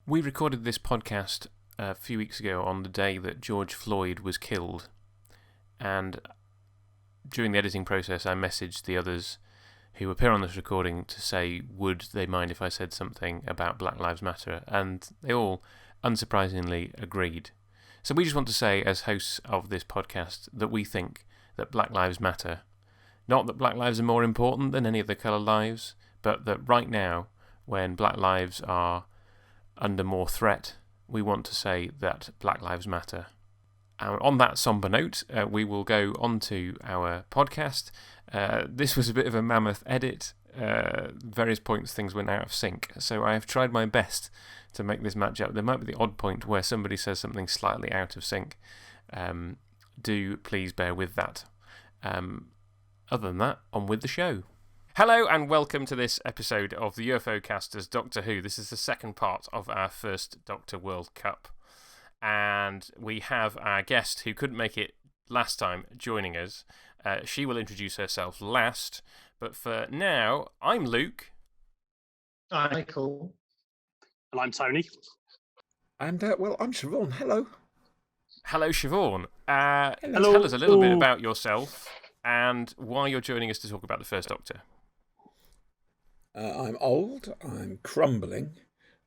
We recorded this podcast a few weeks ago on the day that George Floyd was killed, and during the editing process I messaged the others who appear on this recording to say would they mind if I said something about Black Lives Matter, and they all unsurprisingly agreed. So we just want to say, as hosts of this podcast, that we think that Black Lives matter. Not that Black lives are more important than any other colour lives, but that right now, when Black lives are under more threat, we want to say that Black Lives Matter. On that sombre note, we will go on to our podcast. This was a bit of a mammoth edit. Various points things went out of sync, so I have tried my best to make this match up. There might be the odd point where somebody says something slightly out of sync. Do please bear with that. Other than that, on with the show. Hello and welcome to this episode of the UFOcast as Doctor Who. This is the second part of our first Doctor World Cup. And we have our guest who couldn't make it last time joining us. She will introduce herself last. But for now, I'm Luke. Hi, Michael. And I'm Tony. And, I'm Siobhan. Hello. Hello, Siobhan. Hello. Tell us a little bit about yourself and why you're joining us to talk about the First Doctor. I'm old, I'm crumbling,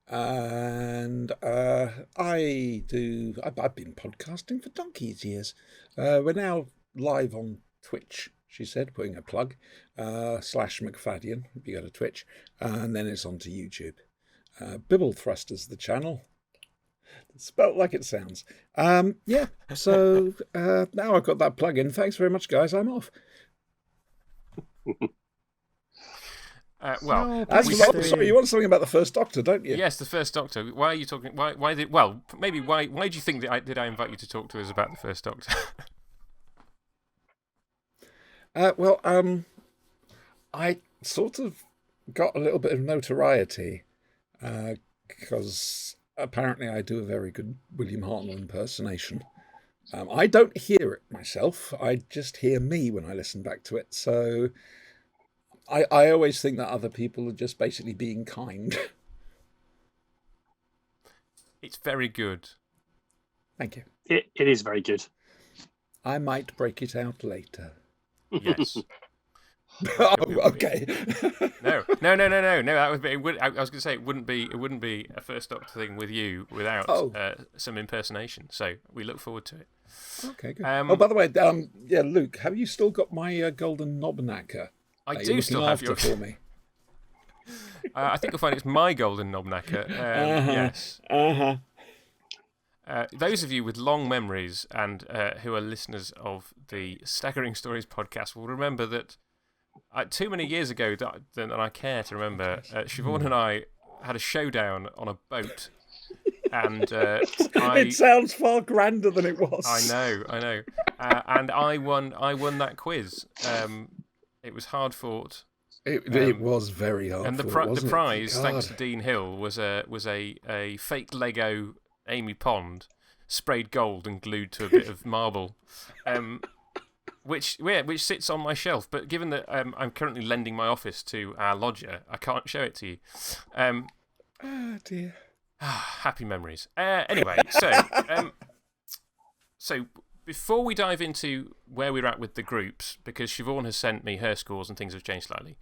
and I've been podcasting for donkey's years. We're now live on Twitch, she said, putting a plug, /McFadden, if you go to Twitch, and then it's onto YouTube. Bibble Thrusters, the channel. It's spelt like it sounds. So now I've got that plug in. Thanks very much, guys. I'm off. Sorry, you want something about the First Doctor, don't you? Yes, the First Doctor. Why are you talking? Why do you think that did I invite you to talk to us about the First Doctor? I sort of got a little bit of notoriety because apparently I do a very good William Hartnell impersonation. I don't hear it myself. I just hear me when I listen back to it. So I always think that other people are just basically being kind. It's very good. Thank you. It is very good. I might break it out later. Yes. Okay. No. That would be. I was going to say it wouldn't be a First Doctor thing with you without some impersonation. So we look forward to it. Okay, good. By the way, Luke, have you still got my golden knob knacker? I do still have your for me. I think you'll find it's my golden knob knacker. Yes. Those of you with long memories and who are listeners of the Staggering Stories podcast will remember that too many years ago than I care to remember, Siobhan and I had a showdown on a boat. And it sounds far grander than it was. I know. And I won that quiz. It was hard fought. It was very hard. And the prize, thanks to Dean Hill, was a fake Lego Amy Pond, sprayed gold and glued to a bit of marble, which sits on my shelf. But given that I'm currently lending my office to our lodger, I can't show it to you. Oh dear. Happy memories. Anyway, so before we dive into where we're at with the groups, because Siobhan has sent me her scores and things have changed slightly,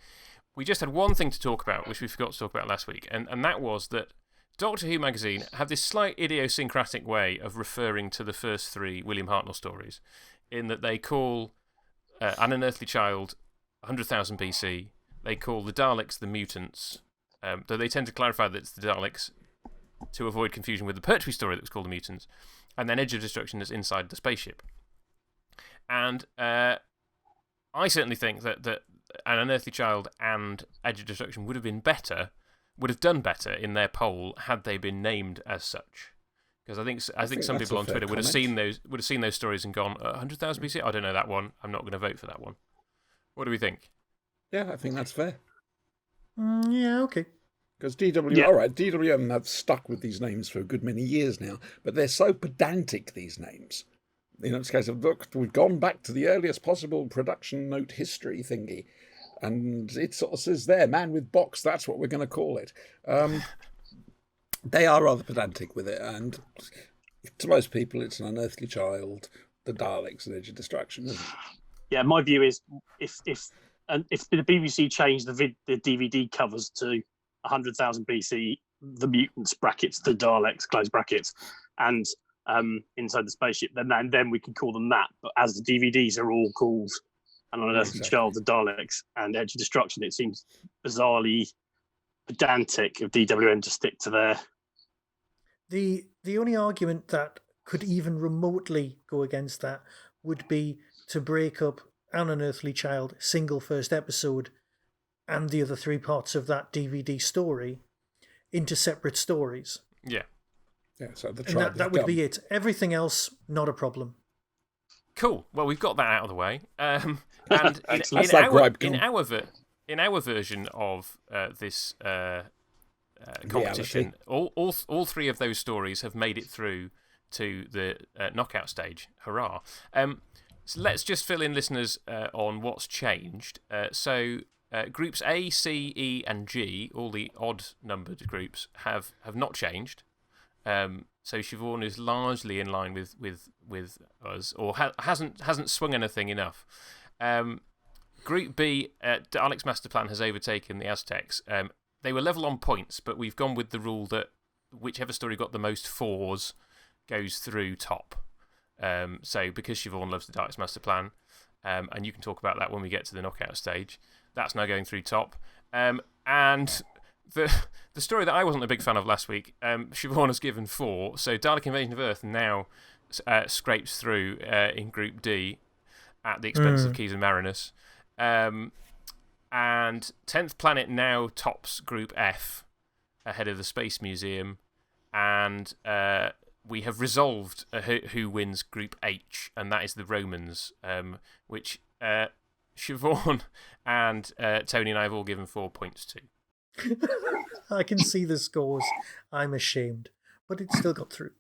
we just had one thing to talk about, which we forgot to talk about last week, and that was that Doctor Who magazine have this slight idiosyncratic way of referring to the first three William Hartnell stories, in that they call An Unearthly Child 100,000 BC, they call the Daleks the mutants, though they tend to clarify that it's the Daleks to avoid confusion with the Pertwee story that was called the mutants, and then Edge of Destruction is inside the spaceship. And I certainly think that An Unearthly Child and Edge of Destruction would have done better in their poll had they been named as such. Because I think some people on Twitter would have seen those stories and gone 100,000 BC. I don't know that one. I'm not going to vote for that one. What do we think? Yeah, I think that's fair. Yeah, okay. Because DWM have stuck with these names for a good many years now, but they're so pedantic, these names. You know, it's a case of, look, we've gone back to the earliest possible production note history thingy, and it sort of says there, man with box, that's what we're going to call it. They are rather pedantic with it, and to most people, it's an unearthly child, the Daleks, and Edge of Destruction, isn't it? Yeah, my view is if the BBC changed the DVD covers to 100,000 BC, the mutants brackets, the Daleks close brackets, and inside the spaceship, then we can call them that. But as the DVDs are all called An Unearthly Child, the Daleks, and Edge of Destruction, it seems bizarrely pedantic of DWM to stick to their. The only argument that could even remotely go against that would be to break up An Unearthly Child, single first episode, and the other 3 parts of that DVD story into separate stories. Yeah. Yeah, so that would be it. Everything else, not a problem. Cool. Well, we've got that out of the way. And in our version of this competition, all 3 of those stories have made it through to the knockout stage. Hurrah! So let's just fill in listeners on what's changed. So groups A, C, E, and G, all the odd-numbered groups, have not changed. So Siobhan is largely in line with us, or hasn't swung anything enough. Group B, Dalek's master plan has overtaken the Aztecs. They were level on points, but we've gone with the rule that whichever story got the most 4s goes through top. So because Siobhan loves the Dalek's master plan, and you can talk about that when we get to the knockout stage, that's now going through top. And the story that I wasn't a big fan of last week, Siobhan has given 4, so Dalek Invasion of Earth now scrapes through in Group D at the expense of Keys and Marinus. And 10th Planet now tops Group F ahead of the Space Museum, and we have resolved who wins Group H, and that is the Romans, which Siobhan and Tony and I have all given 4 points to. I can see the scores. I'm ashamed, but it still got through.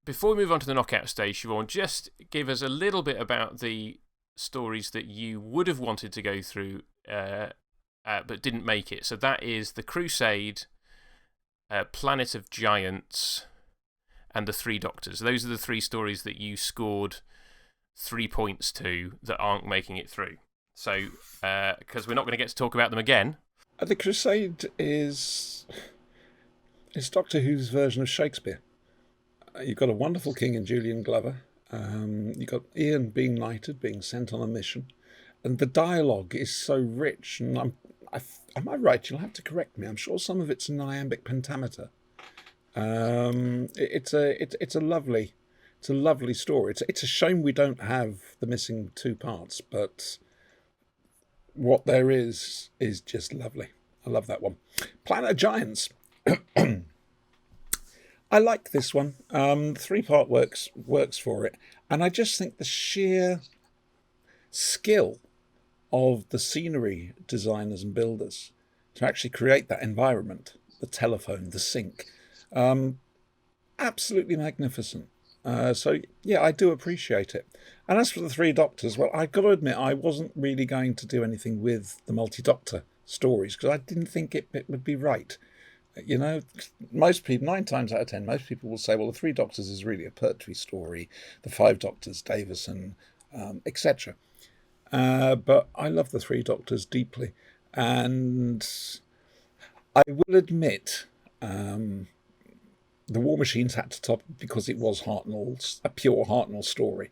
Before we move on to the knockout stage, Siobhan, just give us a little bit about the stories that you would have wanted to go through but didn't make it. So that is The Crusade, Planet of Giants, and The Three Doctors. Those are the 3 stories that you scored 3 points to that aren't making it through. So, because we're not going to get to talk about them again. The Crusade is Doctor Who's version of Shakespeare. You've got a wonderful king in Julian Glover. You've got Ian being knighted, being sent on a mission. And the dialogue is so rich. And am I right? You'll have to correct me. I'm sure some of it's in iambic pentameter. It's a lovely story. It's a shame we don't have the missing 2 parts, but what there is just lovely. I love that one. Planet of Giants. I like this one. 3-part works for it, and I just think the sheer skill of the scenery designers and builders to actually create that environment, the telephone, the sink, absolutely magnificent. So yeah, I do appreciate it. And as for the 3 Doctors, well, I've got to admit I wasn't really going to do anything with the multi-Doctor stories because I didn't think it would be right. You know, most people, 9 times out of 10, most people will say, well, the 3 Doctors is really a Pertwee story, the 5 Doctors, Davison, etc. But I love the 3 Doctors deeply. And I will admit, the War Machines had to top because it was Hartnell's, a pure Hartnell story.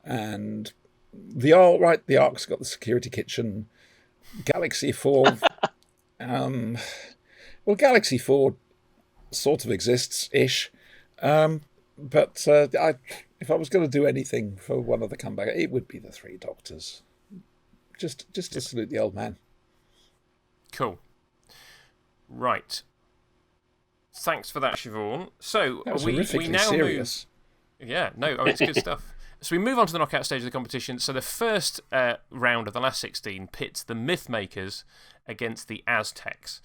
And the Ark's got the security kitchen. Galaxy 4... well, Galaxy 4 sort of exists-ish. But if I was going to do anything for one of the comeback, it would be the 3 Doctors. Just to salute the old man. Cool. Right. Thanks for that, Siobhan. So That was we horrifically now serious. move. Yeah, no, it's good stuff. So we move on to the knockout stage of the competition. So the first round of the last 16 pits the Mythmakers against the Aztecs.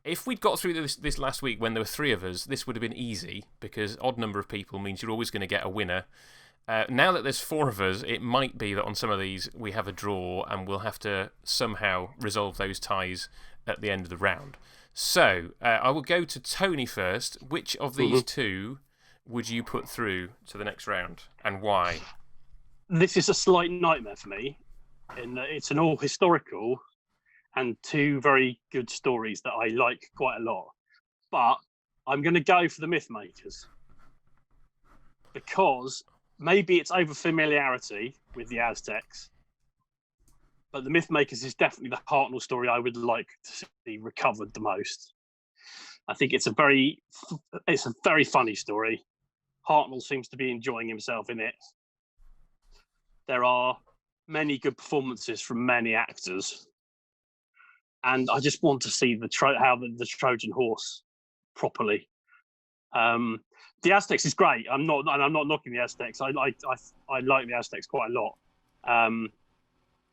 If we'd got through this last week when there were 3 of us, this would have been easy because odd number of people means you're always going to get a winner. Now that there's 4 of us, it might be that on some of these we have a draw and we'll have to somehow resolve those ties at the end of the round. So, I will go to Tony first. Which of these two would you put through to the next round, and why? This is a slight nightmare for me, in that it's an all historical and two very good stories that I like quite a lot. But I'm going to go for the Mythmakers, because maybe it's over familiarity with the Aztecs, but the Mythmakers is definitely the Hartnell story I would like to see recovered the most. I think it's a very funny story. Hartnell seems to be enjoying himself in it. There are many good performances from many actors, and I just want to see the Trojan horse properly. The Aztecs is great. I'm not knocking the Aztecs. I like the Aztecs quite a lot,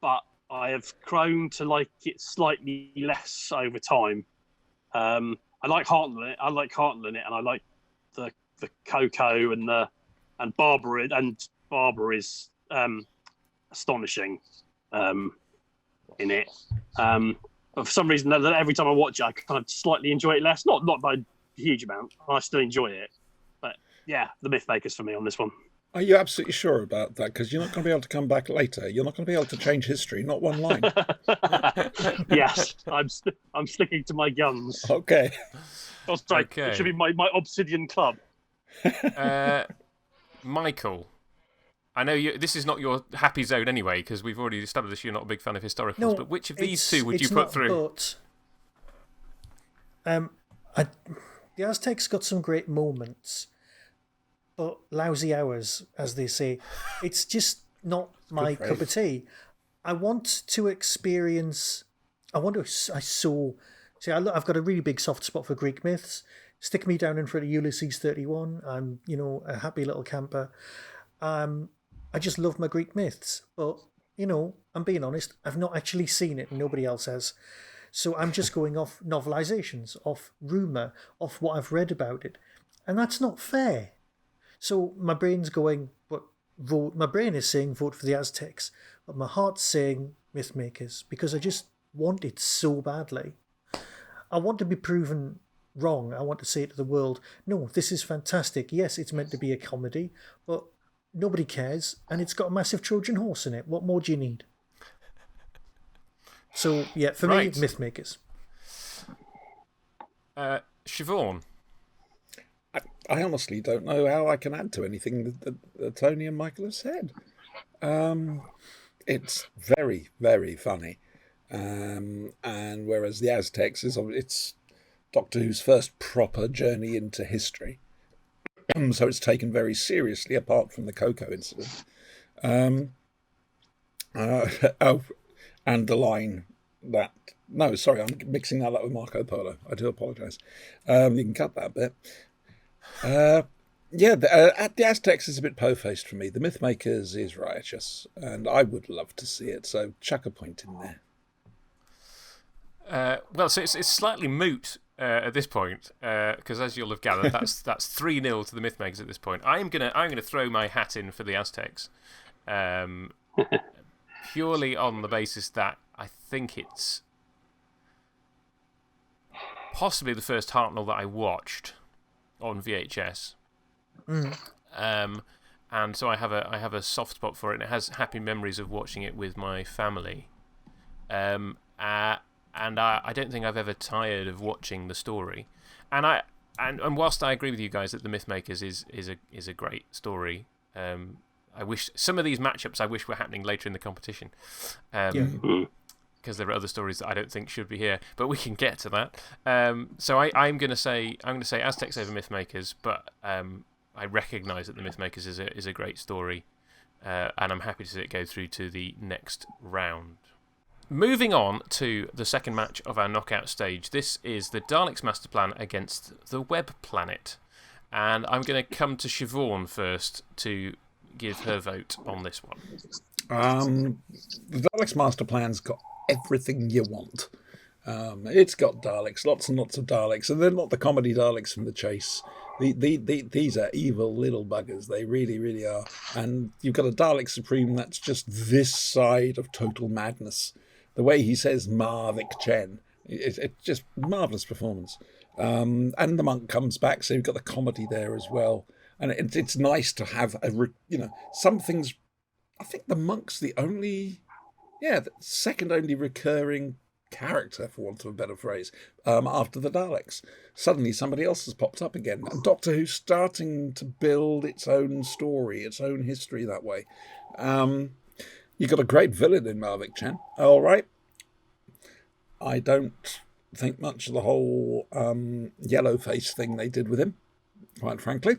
but I have grown to like it slightly less over time. I like Hartnell in it. And I like the Coco and Barbara. And Barbara is astonishing in it. But for some reason, every time I watch it, I kind of slightly enjoy it less. Not by a huge amount. I still enjoy it. But yeah, the Mythmakers for me on this one. Are you absolutely sure about that? Because you're not going to be able to come back later. You're not going to be able to change history, not one line. Yes, I'm sticking to my guns. Okay. Oh, sorry, Okay. It should be my Obsidian Club. Michael, I know this is not your happy zone anyway, because we've already established you're not a big fan of historicals, but which of these two would you put through? The Aztecs got some great moments, but lousy hours, as they say. It's just not my cup of tea. I've got a really big soft spot for Greek myths. Stick me down in front of Ulysses 31. I'm, a happy little camper. I just love my Greek myths, but, I'm being honest, I've not actually seen it and nobody else has. So I'm just going off novelizations, off rumour, off what I've read about it. And that's not fair. So my brain's going, my brain is saying vote for the Aztecs, but my heart's saying Mythmakers, because I just want it so badly. I want to be proven wrong. I want to say to the world, no, this is fantastic. Yes, it's meant to be a comedy, but nobody cares, and it's got a massive Trojan horse in it. What more do you need? So, yeah, for me, Mythmakers. Siobhan? I honestly don't know how I can add to anything that Tony and Michael have said. It's very, very funny. And whereas the Aztecs it's Doctor Who's first proper journey into history. So it's taken very seriously, apart from the Coco incident. And the line that... No, sorry, I'm mixing that up with Marco Polo. I do apologise. You can cut that bit. The Aztecs is a bit po-faced for me. The Mythmakers is righteous, and I would love to see it, so chuck a point in there. So it's slightly moot at this point, because as you'll have gathered, that's 3-0 to the Mythmakers at this point. I'm gonna throw my hat in for the Aztecs, purely on the basis that I think it's possibly the first Hartnell that I watched on VHS. And so I have a soft spot for it, and it has happy memories of watching it with my family. And I don't think I've ever tired of watching the story. And whilst I agree with you guys that the Mythmakers is a great story, I wish some of these matchups were happening later in the competition. Because there are other stories that I don't think should be here, but we can get to that. So I'm going to say Aztecs over Mythmakers, but I recognise that the Mythmakers is a great story, and I'm happy to see it go through to the next round. Moving on to the second match of our knockout stage. This is the Daleks' Master Plan against the Web Planet, and I'm going to come to Siobhan first to give her vote on this one. The Daleks' Master Plan's got everything you want. It's got Daleks, lots and lots of Daleks, and they're not the comedy Daleks from The Chase. These are evil little buggers. They really, really are. And you've got a Dalek Supreme that's just this side of total madness. The way he says Marvik Chen, It's just marvellous performance. And the monk comes back, so you've got the comedy there as well. And it's nice to have some things. I think the monk's the second only recurring character, for want of a better phrase, after the Daleks. Suddenly somebody else has popped up again. And Doctor Who's starting to build its own story, its own history that way. You've got a great villain in Marvick Chen. All right. I don't think much of the whole yellow face thing they did with him, quite frankly.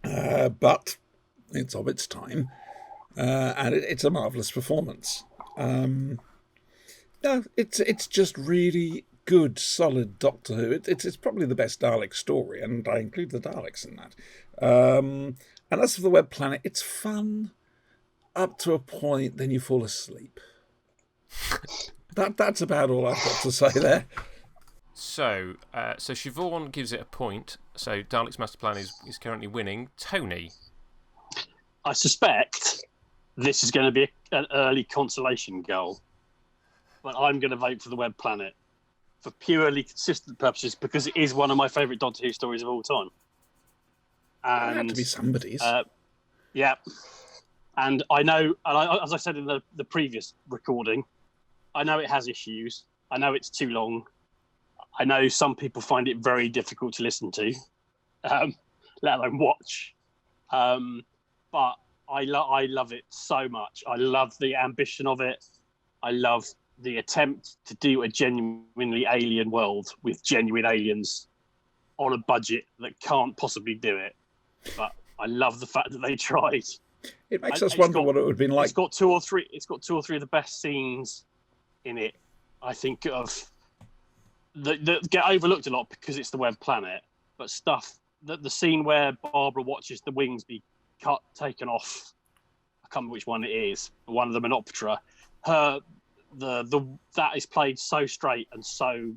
But it's of its time. And it's a marvellous performance. No, it's just really good, solid Doctor Who. It's probably the best Dalek story, and I include the Daleks in that. And as for the Web Planet, it's fun up to a point, then you fall asleep. That's about all I've got to say there. So Siobhan gives it a point. So Dalek's Master Plan is currently winning. Tony? I suspect this is going to be an early consolation goal, but I'm going to vote for the Web Planet for purely consistent purposes because it is one of my favourite Doctor Who stories of all time. And it had to be somebody's. Yeah. And I know, as I said in the previous recording, I know it has issues. I know it's too long. I know some people find it very difficult to listen to, let alone watch. But I love it so much. I love the ambition of it. I love the attempt to do a genuinely alien world with genuine aliens on a budget that can't possibly do it. But I love the fact that they tried. It makes us wonder what it would have been like. It's got two or three of the best scenes in it. I think of that get overlooked a lot because it's the Web Planet. But stuff the scene where Barbara watches the wings be taken off. I can't remember which one it is. One of the Menoptera. That is played so straight and so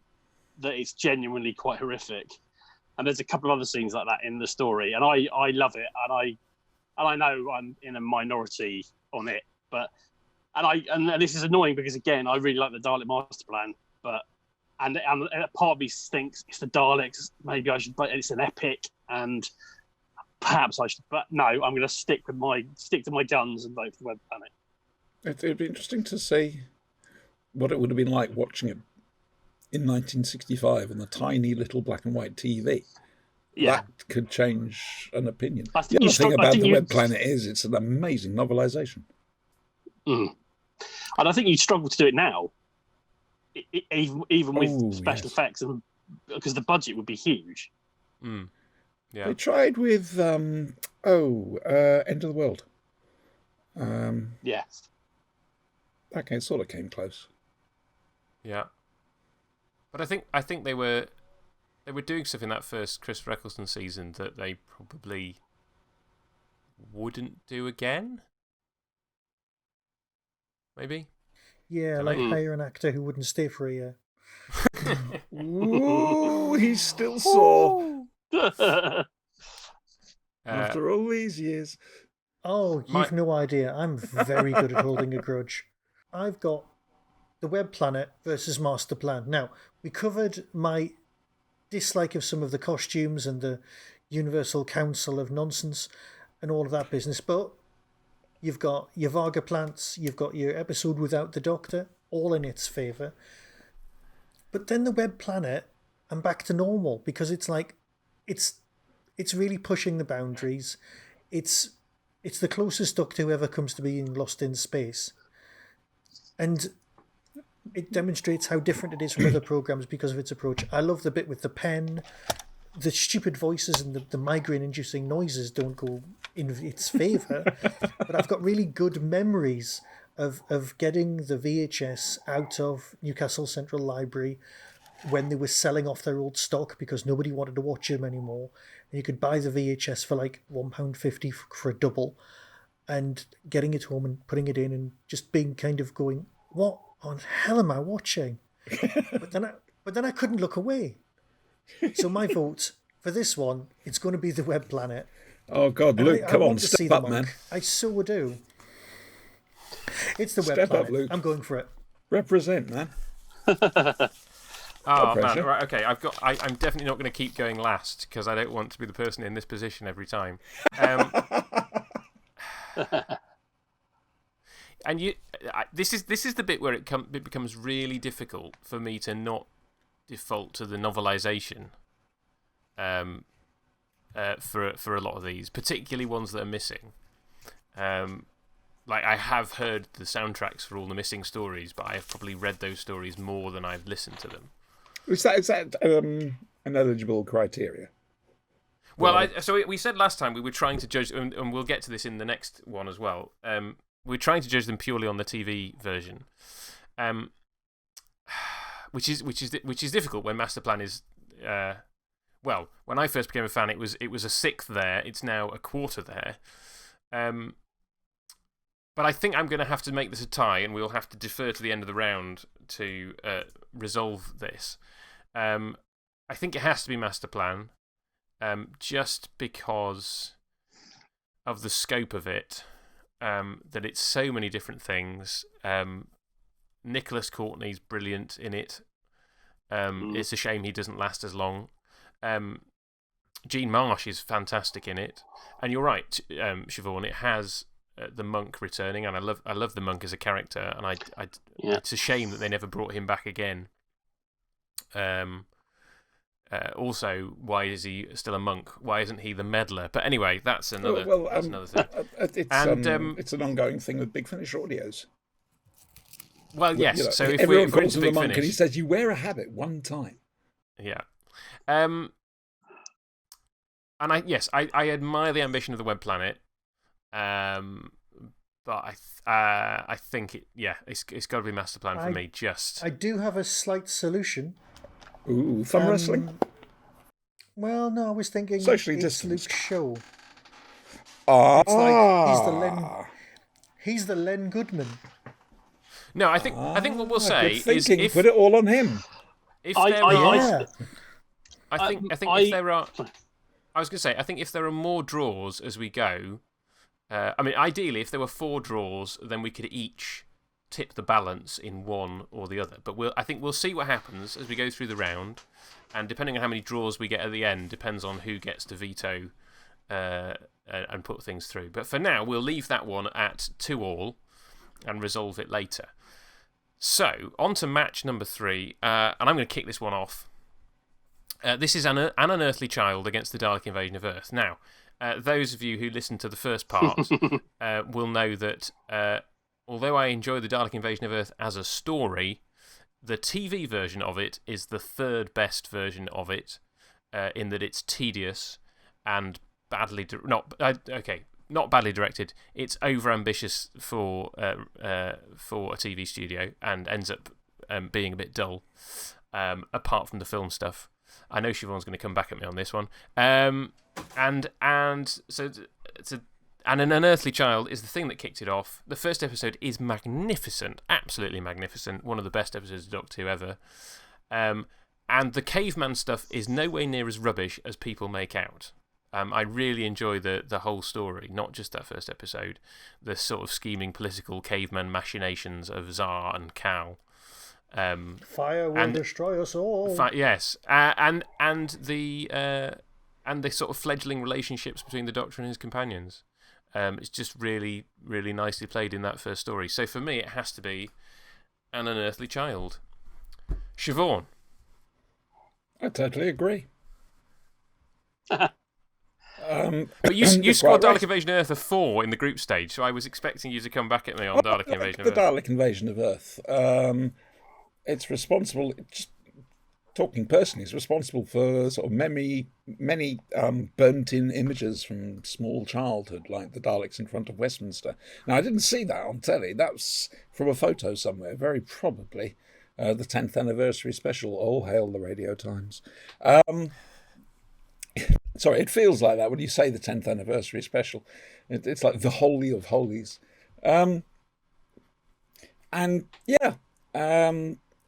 that it's genuinely quite horrific. And there's a couple of other scenes like that in the story, and I love it. And I know I'm in a minority on it, and this is annoying because again I really like the Dalek Master Plan, and part of me thinks it's the Daleks. Maybe I should, but it's an epic, and perhaps I should. But no, I'm going to stick to my guns and vote for the Web Planet. It'd be interesting to see what it would have been like watching it in 1965 on the tiny little black and white TV. Yeah. That could change an opinion. The other thing about the Web Planet is it's an amazing novelisation. And I think you'd struggle to do it now, even with special effects, and because the budget would be huge. Yeah. They tried with End of the World. Yes. Okay, it sort of came close. Yeah. But I think they were doing stuff in that first Chris Eccleston season that they probably wouldn't do again. Maybe? Yeah, like hire an actor who wouldn't stay for a year. Ooh, he's still sore. After all these years. Oh, you've no idea. I'm very good at holding a grudge. I've got the Web Planet versus Master Plan. Now, we covered my dislike of some of the costumes and the Universal Council of nonsense and all of that business, but you've got your Varga plants, you've got your episode without the Doctor, all in its favour. But then the Web Planet, I'm back to normal because it's like, it's really pushing the boundaries. It's the closest Doctor Who ever comes to being lost in space. And it demonstrates how different it is from other programmes because of its approach. I love the bit with the pen. The stupid voices and the migraine-inducing noises don't go in its favour. But I've got really good memories of getting the VHS out of Newcastle Central Library when they were selling off their old stock because nobody wanted to watch them anymore. And you could buy the VHS for like £1.50 for a double, and getting it home and putting it in and just being kind of going, what on hell am I watching? But then I couldn't look away. So my vote for this one, it's going to be the Web Planet. Oh God, Luke, come on, step up, man. I so do. It's the Web Planet. Luke. I'm going for it. Represent, man. Oh man, pressure. right, okay. I'm definitely not going to keep going last because I don't want to be the person in this position every time. And this is the bit where it becomes really difficult for me to not default to the novelisation. For a lot of these, particularly ones that are missing. Like I have heard the soundtracks for all the missing stories, but I have probably read those stories more than I've listened to them. Is that an eligible criteria? Well, so we said last time we were trying to judge, and we'll get to this in the next one as well. We're trying to judge them purely on the TV version, which is difficult when Master Plan is. Well, when I first became a fan, it was a sixth there. It's now a quarter there. But I think I'm going to have to make this a tie, and we'll have to defer to the end of the round to resolve this. I think it has to be Master Plan, just because of the scope of it, that it's so many different things. Nicholas Courtney's brilliant in it. It's a shame he doesn't last as long. Jean Marsh is fantastic in it, and you're right, Siobhan. It has the monk returning, and I love the monk as a character, and it's a shame that they never brought him back again. Also, why is he still a monk? Why isn't he the meddler? But anyway, that's another thing. It's an ongoing thing with Big Finish audios. Well, yes. You know, so if everyone we're calls into him Big a monk, Finish, and he says, "You wear a habit one time." Yeah. And I admire the ambition of the Web Planet. But I think it's got to be Master Plan for me. Just I do have a slight solution. Ooh, thumb wrestling. Well, no, I was thinking Socially it's distanced. Luke's show. Ah, It's like he's the Len Goodman. no, I think what we'll say good is thinking. if Put it all on him. if I- there I- are, I- I think if there are, I was going to say, I think if there are more draws as we go, I mean, ideally, if there were 4 draws, then we could each tip the balance in one or the other. But I think we'll see what happens as we go through the round, and depending on how many draws we get at the end, depends on who gets to veto and put things through. But for now, we'll leave that one at 2-all and resolve it later. So, on to match number 3, and I'm going to kick this one off. This is An Unearthly Child against the Dalek Invasion of Earth. Now, those of you who listened to the first part will know that although I enjoy the Dalek Invasion of Earth as a story, the TV version of it is the third best version of it, in that it's tedious and not badly directed. It's overambitious for a TV studio and ends up being a bit dull, apart from the film stuff. I know Siobhan's going to come back at me on this one. And so An Unearthly Child is the thing that kicked it off. The first episode is magnificent, absolutely magnificent, one of the best episodes of Doctor Who ever. And the caveman stuff is nowhere near as rubbish as people make out. I really enjoy the whole story, not just that first episode. The sort of scheming political caveman machinations of Tsar and Cal. Fire will destroy us all. Yes, and the sort of fledgling relationships between the Doctor and his companions. It's just really, really nicely played in that first story. So for me, it has to be An Unearthly Child. Siobhan. I totally agree. But you scored right. Dalek Invasion of Earth a 4 in the group stage, so I was expecting you to come back at me on Dalek Invasion of Earth. The Dalek Invasion of Earth. It's responsible, just talking personally, it's responsible for sort of many burnt-in images from small childhood, like the Daleks in front of Westminster. Now, I didn't see that on telly. That was from a photo somewhere, very probably the 10th anniversary special, All Hail the Radio Times. Sorry, it feels like that when you say the 10th anniversary special. It's like the holy of holies.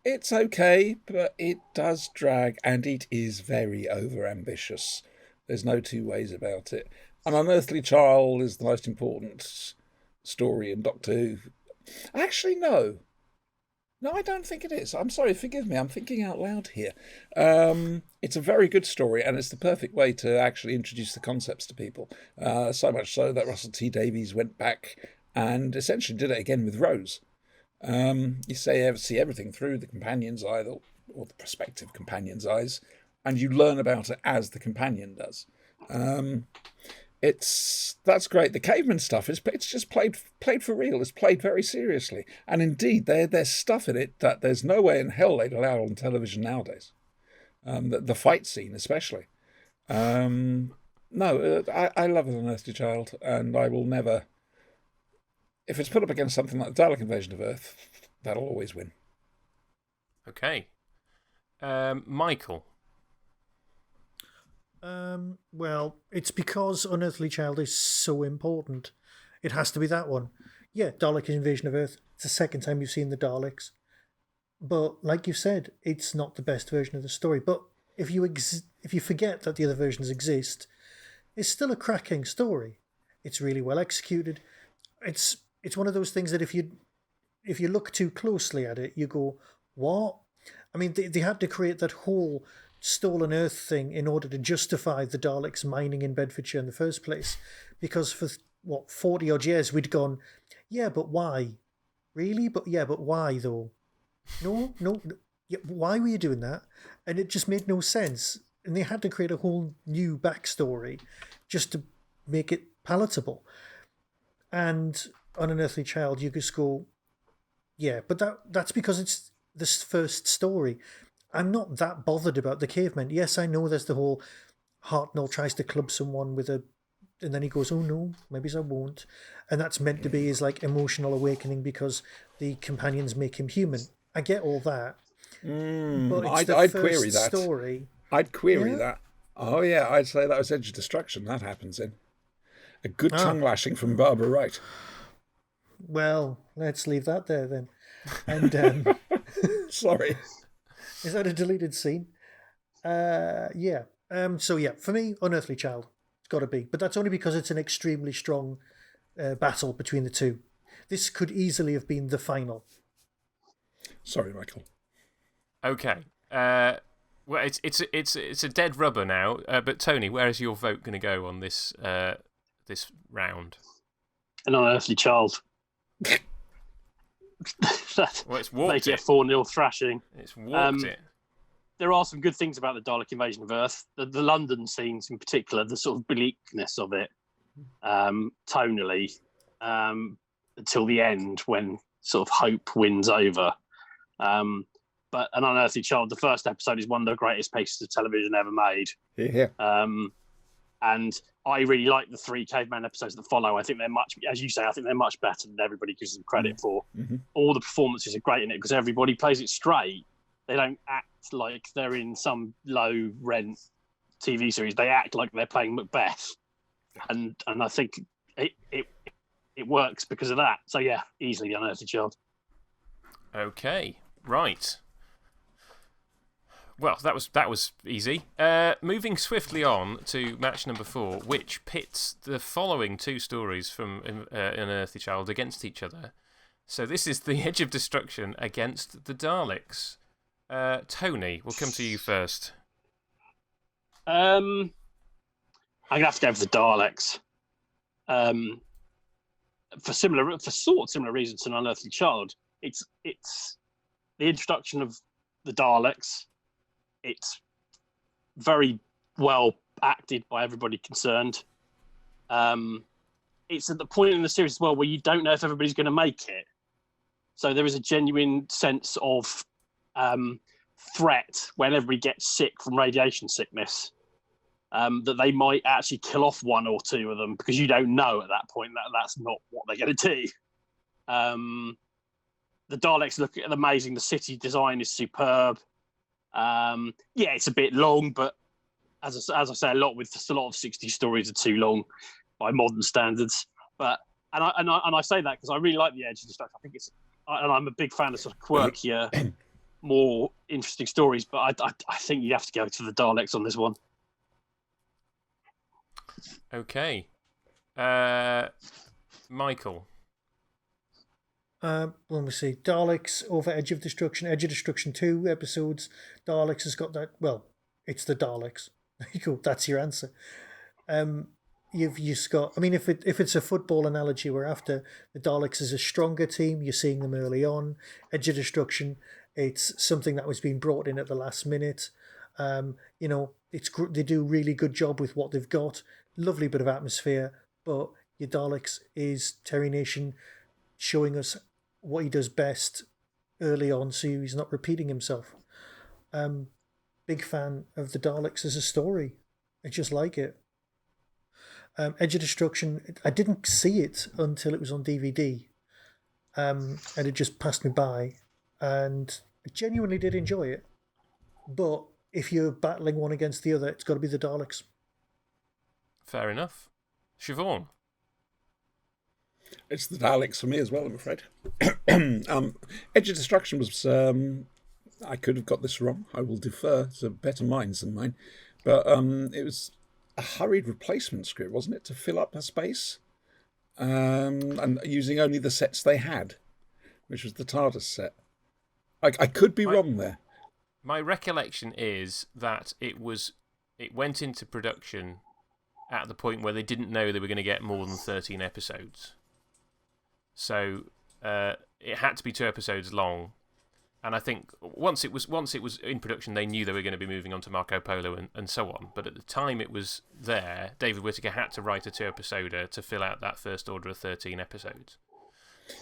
It's okay, but it does drag, and it is very overambitious. There's no two ways about it. An Unearthly Child is the most important story in Doctor Who. Actually, no. No, I don't think it is. I'm sorry, forgive me. I'm thinking out loud here. It's a very good story, and it's the perfect way to actually introduce the concepts to people. So much so that Russell T Davies went back and essentially did it again with Rose. You see everything through the companion's eye, or the prospective companion's eyes, and you learn about it as the companion does. That's great. The caveman stuff it's just played for real. It's played very seriously, and indeed there's stuff in it that there's no way in hell they'd allow on television nowadays. The fight scene especially. No, I love An Unearthly Child, and I will never. If it's put up against something like the Dalek Invasion of Earth, that'll always win. Okay, Michael. Well, it's because Unearthly Child is so important. It has to be that one. Yeah, Dalek Invasion of Earth. It's the second time you've seen the Daleks. But like you said, it's not the best version of the story. But if you forget that the other versions exist, it's still a cracking story. It's really well executed. It's one of those things that if you look too closely at it, you go, what? I mean, they had to create that whole stolen Earth thing in order to justify the Daleks mining in Bedfordshire in the first place. Because for, 40 odd years we'd gone, yeah, but why? Really? But why though? No. Yeah, why were you doing that? And it just made no sense. And they had to create a whole new backstory just to make it palatable. And on Unearthly Child, you just go, yeah, but that's because it's this first story. I'm not that bothered about the cavemen. Yes, I know there's the whole Hartnell tries to club someone with a, and then he goes, oh no, maybe I won't. And that's meant to be his like emotional awakening because the companions make him human. I get all that. But it's I'd query that. Story. I'd query that. Oh yeah, I'd say that was Edge of Destruction that happens in. A good tongue lashing from Barbara Wright. Well, let's leave that there then. And sorry. Is that a deleted scene? Yeah. So yeah, for me, Unearthly Child. It's got to be. But that's only because it's an extremely strong battle between the two. This could easily have been the final. Sorry, Michael. Okay. Well, it's a dead rubber now. But Tony, where is your vote going to go on this this round? An Unearthly Child. Well, it's warped make it a 4-0 thrashing. It's warped it. There are some good things about the Dalek Invasion of Earth. The London scenes in particular, the sort of bleakness of it, tonally, until the end when sort of hope wins over. But An Unearthly Child, the first episode, is one of the greatest pieces of television ever made. Yeah. And I really like the 3 caveman episodes that follow. I think they're much, as you say, I think they're much better than everybody gives them credit for. Mm-hmm. All the performances are great in it because everybody plays it straight. They don't act like they're in some low-rent TV series. They act like they're playing Macbeth. And I think it works because of that. So, yeah, easily The Unearthly Child. Okay, right. Well, that was easy. Moving swiftly on to match number 4, which pits the following 2 stories from An Unearthly Child against each other. So this is The Edge of Destruction against the Daleks. Tony, we'll come to you first. I'm gonna have to go for the Daleks. For similar reasons to An Unearthly Child. It's the introduction of the Daleks. It's very well acted by everybody concerned. It's at the point in the series as well where you don't know if everybody's going to make it. So there is a genuine sense of threat when everybody gets sick from radiation sickness, that they might actually kill off 1 or 2 of them because you don't know at that point that that's not what they're going to do. The Daleks look amazing. The city design is superb. Yeah, it's a bit long, but as I say, a lot of 60 stories are too long by modern standards. But and I say that because I really like the Edge of Destruction. I think and I'm a big fan of sort of quirkier, more interesting stories. But I think you have to go to the Daleks on this one. Okay, Michael. When we see Daleks over Edge of Destruction, Edge of Destruction 2 episodes, Daleks has got that. Well, it's the Daleks. There you go. That's your answer. You've just got. I mean, if it's a football analogy, we're after the Daleks is a stronger team. You're seeing them early on. Edge of Destruction, it's something that was being brought in at the last minute. They do a really good job with what they've got. Lovely bit of atmosphere, but your Daleks is Terry Nation showing us what he does best early on, so he's not repeating himself. Big fan of the Daleks as a story. I just like it. Edge of Destruction, I didn't see it until it was on DVD, and it just passed me by, and I genuinely did enjoy it. But if you're battling one against the other, it's got to be the Daleks. Fair enough. Siobhan? It's the Daleks for me as well, I'm afraid. Edge of Destruction was... I could have got this wrong. I will defer to better minds than mine. But it was a hurried replacement script, wasn't it, to fill up a space? And using only the sets they had, which was the TARDIS set. I could be wrong there. My recollection is that it went into production at the point where they didn't know they were going to get more than 13 episodes. So it had to be 2 episodes long. And I think once it was in production, they knew they were going to be moving on to Marco Polo and so on. But at the time it was there, David Whittaker had to write a 2-episoder to fill out that first order of 13 episodes.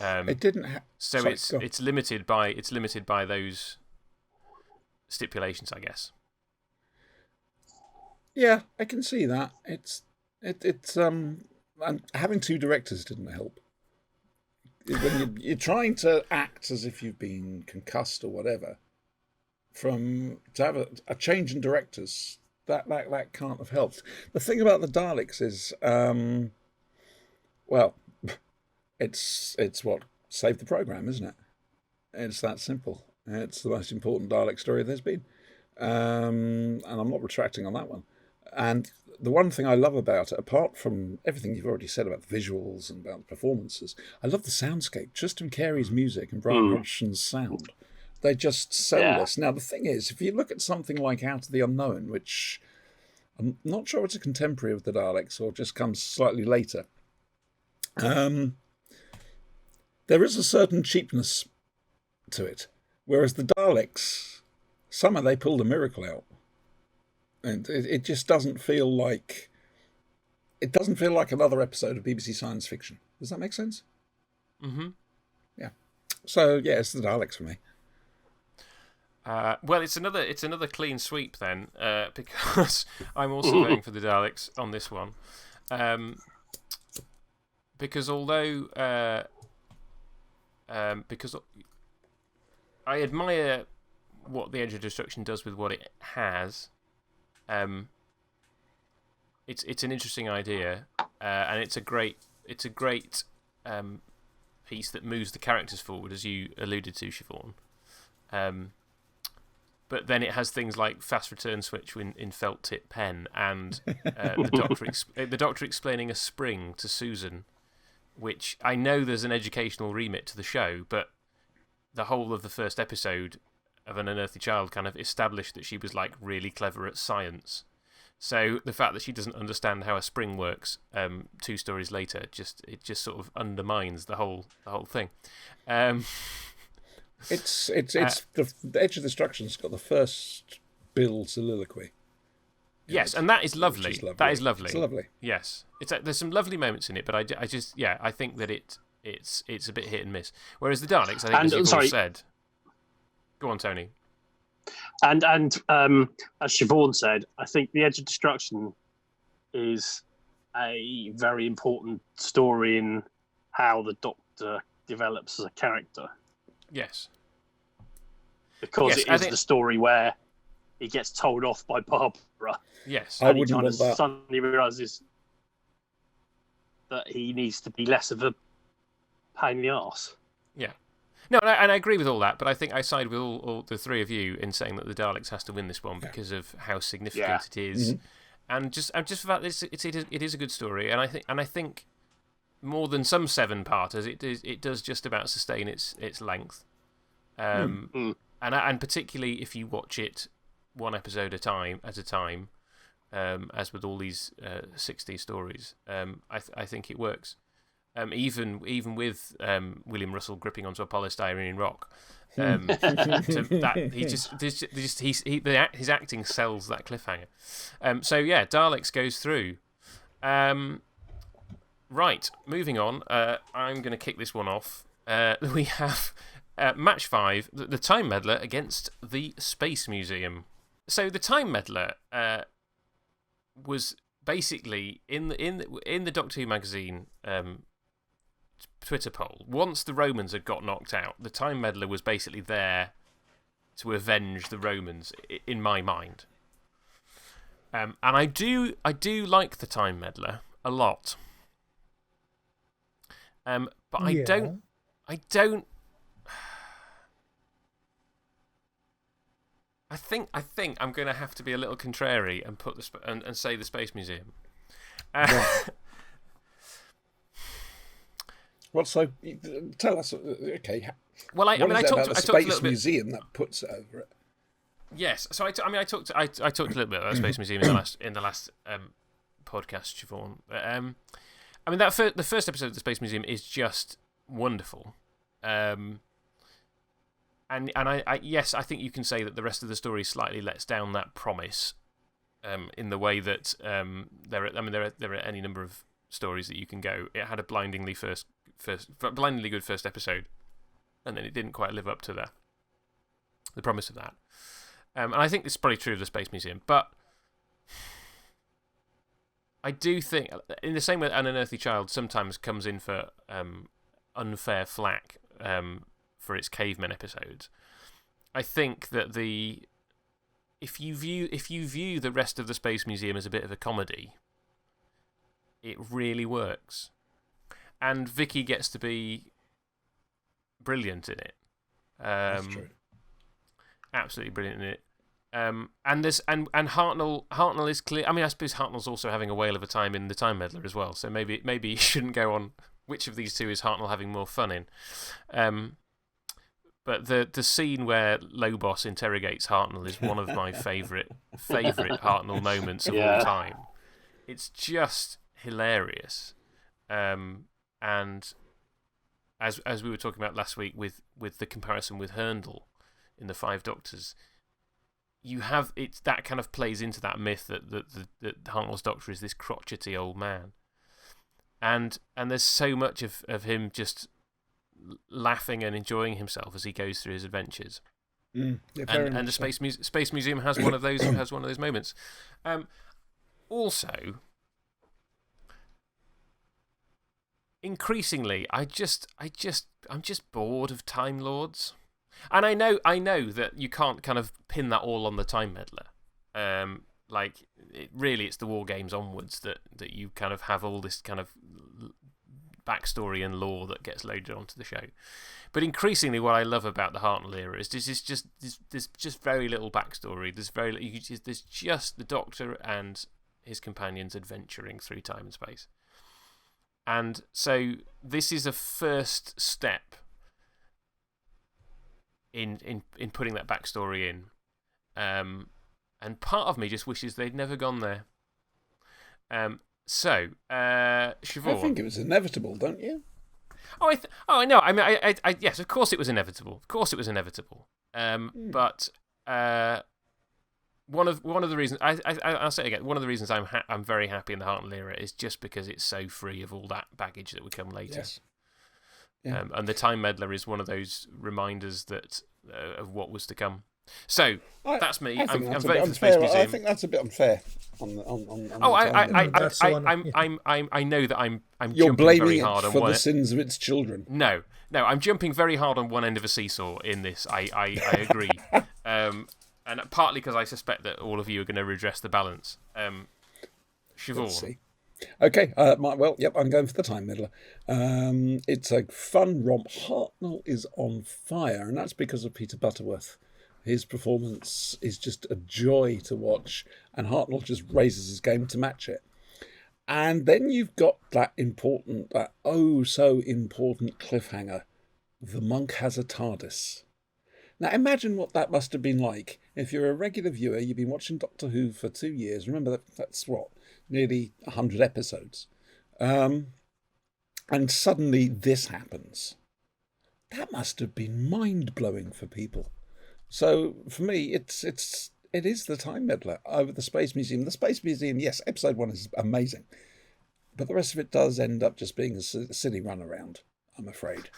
It didn't. It's limited by those stipulations, I guess. Yeah, I can see that. And having 2 directors didn't help. When you're trying to act as if you've been concussed or whatever, to have a change in directors, that can't have helped. The thing about the Daleks is, it's what saved the program, isn't it? It's that simple. It's the most important Dalek story there's been, and I'm not retracting on that one. And the one thing I love about it, apart from everything you've already said about the visuals and about the performances, I love the soundscape. Tristan Carey's music and Brian Hodgson's sound. They just sell this. Now, the thing is, if you look at something like Out of the Unknown, which I'm not sure it's a contemporary of the Daleks or just comes slightly later, there is a certain cheapness to it. Whereas the Daleks, somehow they pulled a miracle out. And it just doesn't feel like... It doesn't feel like another episode of BBC Science Fiction. Does that make sense? Mm-hmm. Yeah. So, yeah, it's the Daleks for me. Well, it's another clean sweep then, because I'm also voting for the Daleks on this one. Because although... because I admire what the Edge of Destruction does with what it has... It's an interesting idea, and it's a great piece that moves the characters forward, as you alluded to, Siobhan. But then it has things like fast return switch in felt tip pen, and the Doctor explaining a spring to Susan, which I know there's an educational remit to the show, but the whole of the first episode of An Unearthly Child kind of established that she was like really clever at science. So the fact that she doesn't understand how a spring works 2 stories later, it just sort of undermines the whole thing. It's the Edge of Destruction's got the first Bill soliloquy. Yes, and that is lovely. That is lovely. It's lovely. Yes, there's some lovely moments in it, but I think that it's a bit hit and miss. Whereas the Daleks, I think, as you've all said. Go on, Tony. And as Siobhan said, I think The Edge of Destruction is a very important story in how the Doctor develops as a character. Yes. Because it is the story where he gets told off by Barbara. Yes. And he kind of suddenly realises that he needs to be less of a pain in the arse. Yeah. No, and I agree with all that, but I think I side with all the 3 of you in saying that the Daleks has to win this one because of how significant it is, and just for that, it is a good story, and I think more than some 7-parters. It does just about sustain its length, and particularly if you watch it one episode at a time, as with all these 60 stories, I think it works. Even with William Russell gripping onto a polystyrene rock, his acting sells that cliffhanger. So yeah, Daleks goes through. Right, moving on. I'm going to kick this one off. We have match 5, the Time Meddler against the Space Museum. So the Time Meddler was basically in the Doctor Who magazine Twitter poll. Once the Romans had got knocked out, the Time Meddler was basically there to avenge the Romans, in my mind. And I do like the Time Meddler a lot. But I don't. I think I'm going to have to be a little contrary and put and say the Space Museum. Well, so tell us. Okay. Well, I talked about the a little Space bit. Museum that puts it over it. Yes. So I talked a little bit about the Space Museum in the last podcast, Siobhan. I mean the first episode of the Space Museum is just wonderful. And yes, I think you can say that the rest of the story slightly lets down that promise, in the way that there are any number of stories that you can go. It had a blindingly good first episode, and then it didn't quite live up to the promise of that. And I think this is probably true of the Space Museum, but I do think, in the same way that An Unearthly Child sometimes comes in for unfair flack for its cavemen episodes, I think that if you view the rest of the Space Museum as a bit of a comedy, it really works, and Vicky gets to be brilliant in it. That's true. Absolutely brilliant in it. And Hartnell is clear. I mean, I suppose Hartnell's also having a whale of a time in the Time Meddler as well. So maybe you shouldn't go on which of these two is Hartnell having more fun in. But the scene where Lobos interrogates Hartnell is one of my favourite Hartnell moments of all time. It's just hilarious. And as we were talking about last week with the comparison with Herndl in the Five Doctors, that kind of plays into that myth that Hartnell's Doctor is this crotchety old man, and there's so much of him just laughing and enjoying himself as he goes through his adventures. And the Space Museum has one of those moments. Also, increasingly, I'm just bored of Time Lords. And I know that you can't kind of pin that all on the Time Meddler. It's the War Games onwards that you kind of have all this kind of backstory and lore that gets loaded onto the show. But increasingly, what I love about the Hartnell era is there's just very little backstory. There's just the Doctor and his companions adventuring through time and space. And so this is a first step in putting that backstory in, and part of me just wishes they'd never gone there. Siobhan, I think it was inevitable, don't you? I know. I mean, yes, of course it was inevitable. Of course it was inevitable. But one of the reasons I'll say it again. One of the reasons I'm very happy in the Hartnell era is just because it's so free of all that baggage that would come later. Yes. Yeah. And the Time Meddler is one of those reminders that of what was to come. So that's me. I'm voting for the Space Museum. I think that's a bit unfair. I know that I'm You're jumping blaming very it hard on for one. the sins of its children. No, I'm jumping very hard on one end of a seesaw in this. I agree, and partly because I suspect that all of you are going to redress the balance. Siobhan. Let's see. Okay, I'm going for the Time Meddler. It's a fun romp. Hartnell is on fire, and that's because of Peter Butterworth. His performance is just a joy to watch, and Hartnell just raises his game to match it. And then you've got that oh so important cliffhanger. The monk has a TARDIS. Now imagine what that must have been like. If you're a regular viewer, you've been watching Doctor Who for 2 years. Remember, that's what, nearly 100 episodes. And suddenly this happens. That must have been mind-blowing for people. So for me, it is the Time Meddler over the Space Museum. The Space Museum, yes, episode 1 is amazing. But the rest of it does end up just being a silly runaround, I'm afraid.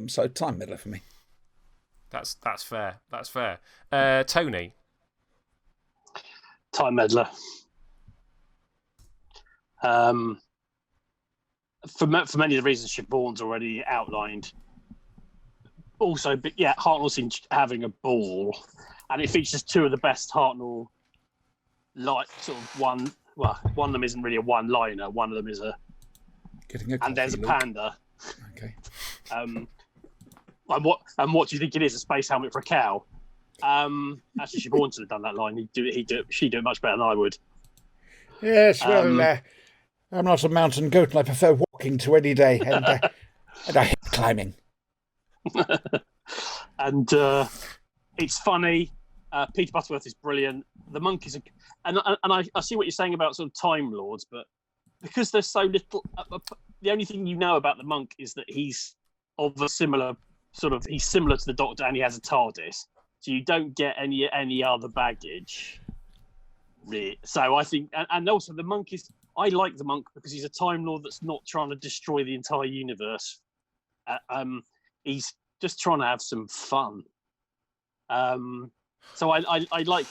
So Time Meddler for me. That's fair. That's fair. Tony? Time Meddler. For many of the reasons Siobhan's already outlined. Also, but yeah, Hartnell seems having a ball, and it features two of the best Hartnell, like sort of one. Well, one of them isn't really a one-liner. One of them is and there's a panda. Okay. And what do you think it is? A space helmet for a cow? Actually, Siobhan should have done that line. She'd do it much better than I would. Yes, well, I'm not a mountain goat, and I prefer walking to any day, and I hate climbing. And it's funny. Peter Butterworth is brilliant. The monk is and I see what you're saying about sort of Time Lords, but because there's so little, the only thing you know about the monk is that he's of a similar he's similar to the Doctor, and he has a TARDIS, so you don't get any other baggage. Really. So I think, and also the monk is. I like the monk because he's a Time Lord that's not trying to destroy the entire universe. He's just trying to have some fun. So I like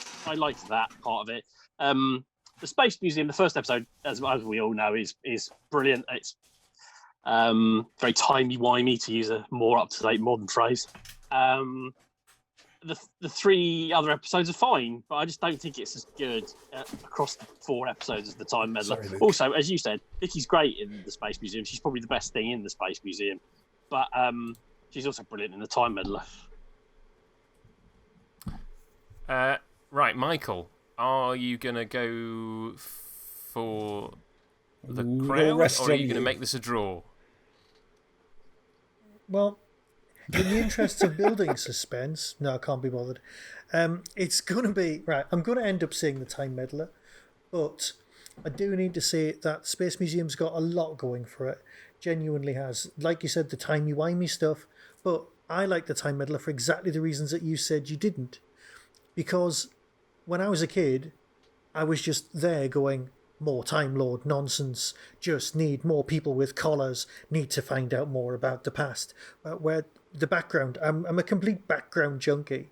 that part of it. The Space Museum, the first episode, as we all know, is brilliant. It's very timey-wimey, to use a more up-to-date modern phrase. The 3 other episodes are fine, but I just don't think it's as good across the 4 episodes as the Time Meddler. Sorry, Luke. Also, as you said, Vicky's great in the Space Museum. She's probably the best thing in the Space Museum, but she's also brilliant in the Time Meddler. Right, Michael, are you going to go for the crowd, or are you going to make this a draw? Well, in the interests of building suspense, no, I can't be bothered. It's going to be... Right, I'm going to end up saying the Time Meddler, but I do need to say that Space Museum's got a lot going for it. Genuinely has. Like you said, the timey-wimey stuff, but I like the Time Meddler for exactly the reasons that you said you didn't. Because when I was a kid, I was just there going, more Time Lord nonsense, just need more people with collars, need to find out more about the past. Where the background, I'm a complete background junkie.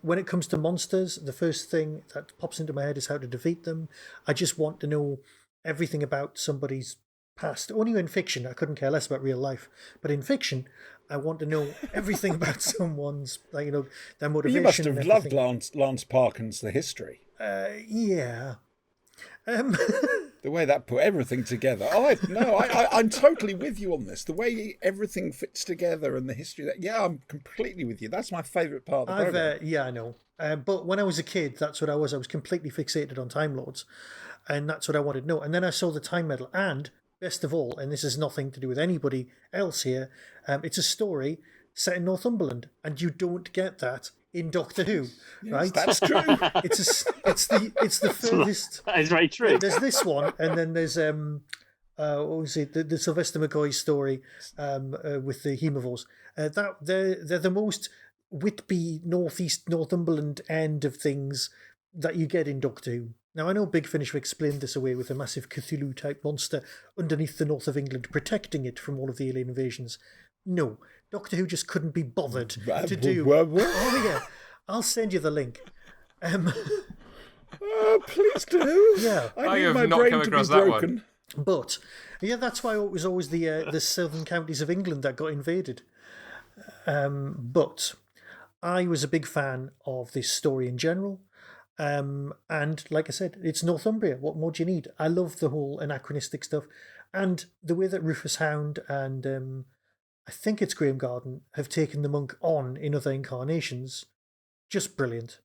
When it comes to monsters, the first thing that pops into my head is how to defeat them. I just want to know everything about somebody's past. Only in fiction, I couldn't care less about real life. But in fiction, I want to know everything about someone's, their motivation. You must have loved Lance Parkin's The History. Yeah. The way that put everything together. I'm totally with you on this. The way everything fits together and the history. I'm completely with you. That's my favourite part of the program. Yeah, I know. But when I was a kid, that's what I was. I was completely fixated on Time Lords. And that's what I wanted to know. And then I saw the Time Meddler. And, best of all, and this has nothing to do with anybody else here, it's a story set in Northumberland. And you don't get that in Doctor Who, right? That's true. It's the furthest. That is very true. There's this one, and then there's what was it? The Sylvester McCoy story with the Haemovores. They're the most Whitby Northumberland end of things that you get in Doctor Who. Now I know Big Finish have explained this away with a massive Cthulhu type monster underneath the north of England, protecting it from all of the alien invasions. No, Doctor Who just couldn't be bothered to do. Oh yeah, I'll send you the link. Please do. Yeah, I have not come across that one. But yeah, that's why it was always the southern counties of England that got invaded. But I was a big fan of this story in general. And like I said, it's Northumbria. What more do you need? I love the whole anachronistic stuff, and the way that Rufus Hound and I think it's Graham Garden have taken the monk on in other incarnations. Just brilliant.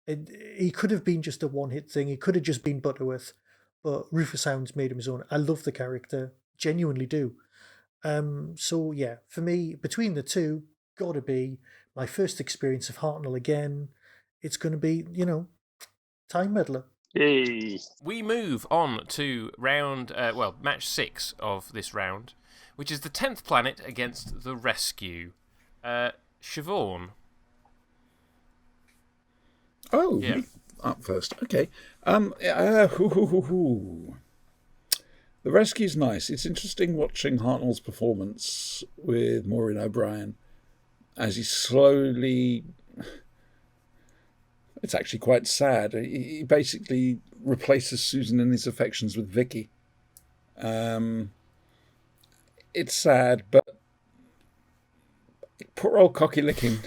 He could have been just a one-hit thing. He could have just been Butterworth, but Rufus Hound's made him his own. I love the character, genuinely do. So yeah, for me, between the two, gotta be my first experience of Hartnell again. It's going to be, Time Meddler. Yay. We move on to match 6 of this round, which is the 10th planet against the Rescue. Siobhan. Oh, Yeah. me up first. Okay. The Rescue's nice. It's interesting watching Hartnell's performance with Maureen O'Brien as he slowly... It's actually quite sad. He basically replaces Susan in his affections with Vicky. It's sad, but poor old Cocky Licking.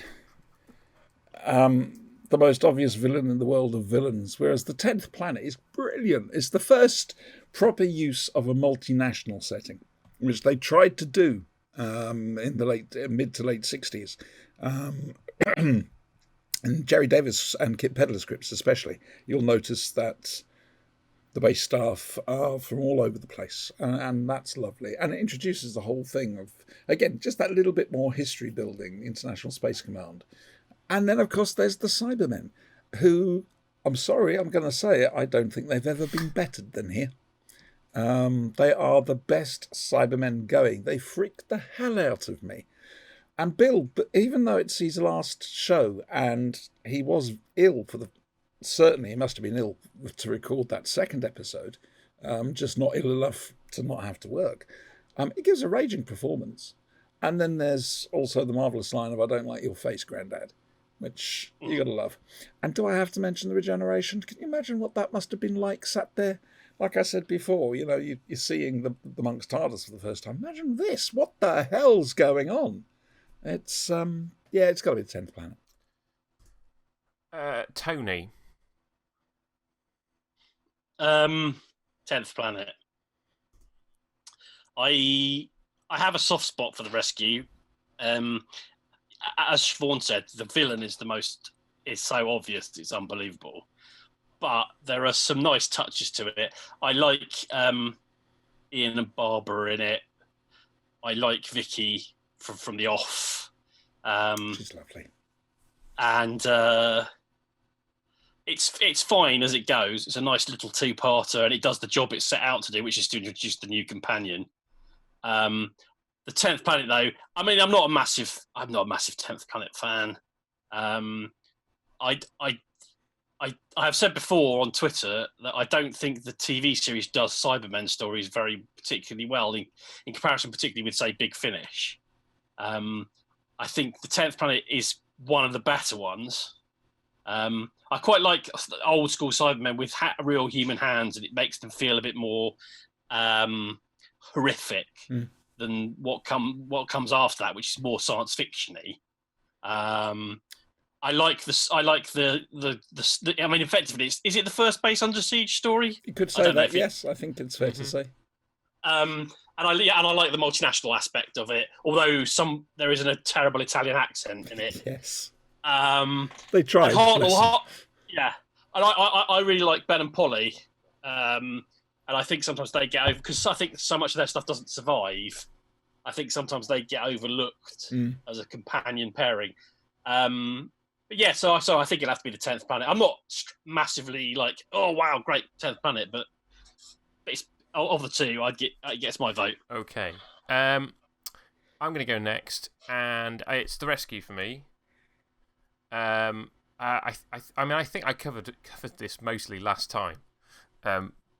The most obvious villain in the world of villains, whereas the 10th planet is brilliant. It's the first proper use of a multinational setting, which they tried to do in the mid to late 60s. And Jerry Davis and Kit Pedler scripts especially, you'll notice that the base staff are from all over the place, and that's lovely. And it introduces the whole thing of, again, just that little bit more history building, International Space Command. And then, of course, there's the Cybermen, who, I'm sorry, I'm going to say it, I don't think they've ever been bettered than here. They are the best Cybermen going. They freak the hell out of me. And Bill, even though it's his last show, and he was ill certainly he must have been ill to record that second episode, just not ill enough to not have to work. It gives a raging performance. And then there's also the marvellous line of, "I don't like your face, Grandad," which you got to love. And do I have to mention the regeneration? Can you imagine what that must have been like sat there? Like I said before, you're seeing the Monk's TARDIS for the first time. Imagine this. What the hell's going on? It's, it's got to be the 10th planet. Tony. 10th planet. I have a soft spot for the Rescue. As Siobhan said, the villain is so obvious, it's unbelievable. But there are some nice touches to it. I like Ian and Barbara in it. I like Vicky from the off. She's lovely. And it's fine as it goes. It's a nice little two-parter, and it does the job it's set out to do, which is to introduce the new companion. The 10th planet, though, I mean, I'm not a massive 10th planet fan. I have said before on Twitter that I don't think the TV series does Cybermen stories very particularly well in comparison, particularly with, say, Big Finish. I think the 10th planet is one of the better ones. I quite like old school Cybermen with real human hands, and it makes them feel a bit more horrific than what comes after that, which is more science fiction-y. I like the I mean, effectively, is it the first base under siege story? You could say that, yes. I think it's fair to say. And I like the multinational aspect of it, although there isn't a terrible Italian accent in it. Yes. They tried. Yeah. And I really like Ben and Polly. And I think sometimes they get over, because I think so much of their stuff doesn't survive. I think sometimes they get overlooked as a companion pairing. But yeah, so I think it'll have to be the 10th planet. I'm not massively like, oh wow, great 10th planet, but it's, of the two, it gets my vote. Okay. I'm going to go next, and it's the Rescue for me. I mean, I think I covered this mostly last time.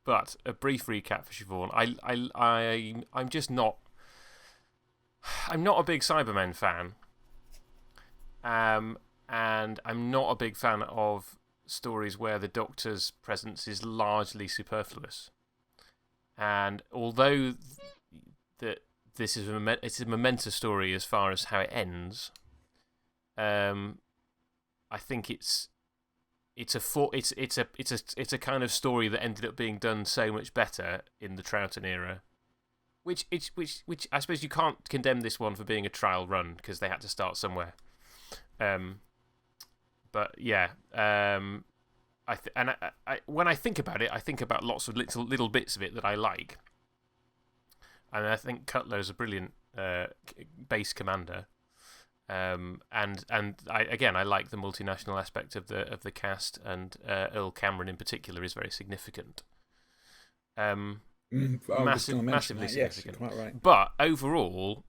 But a brief recap for Siobhan. I'm just not. I'm not a big Cybermen fan. And I'm not a big fan of stories where the Doctor's presence is largely superfluous. And although this is it's a momentous story as far as how it ends, I think it's a kind of story that ended up being done so much better in the Troughton era, which I suppose you can't condemn this one for being a trial run because they had to start somewhere. But yeah, when I think about it, I think about lots of little bits of it that I like, and I think Cutler is a brilliant base commander. And I like the multinational aspect of the cast, and Earl Cameron in particular is very significant. Massively significant. Yes, you're quite right. But overall,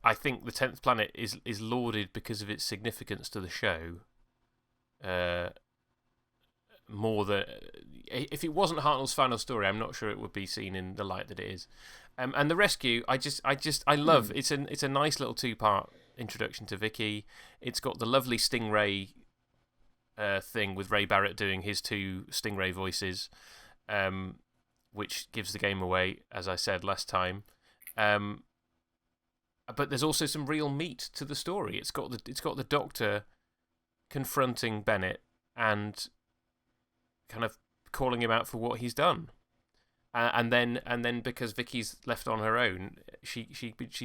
I think the 10th Planet is lauded because of its significance to the show. More than if it wasn't Hartnell's final story, I'm not sure it would be seen in the light that it is. And the rescue, I love. It's a nice little 2-part introduction to Vicky. It's got the lovely Stingray thing with Ray Barrett doing his 2 Stingray voices, which gives the game away, as I said last time. But there's also some real meat to the story. It's got the Doctor confronting Bennett and kind of calling him out for what he's done. And then because Vicky's left on her own, she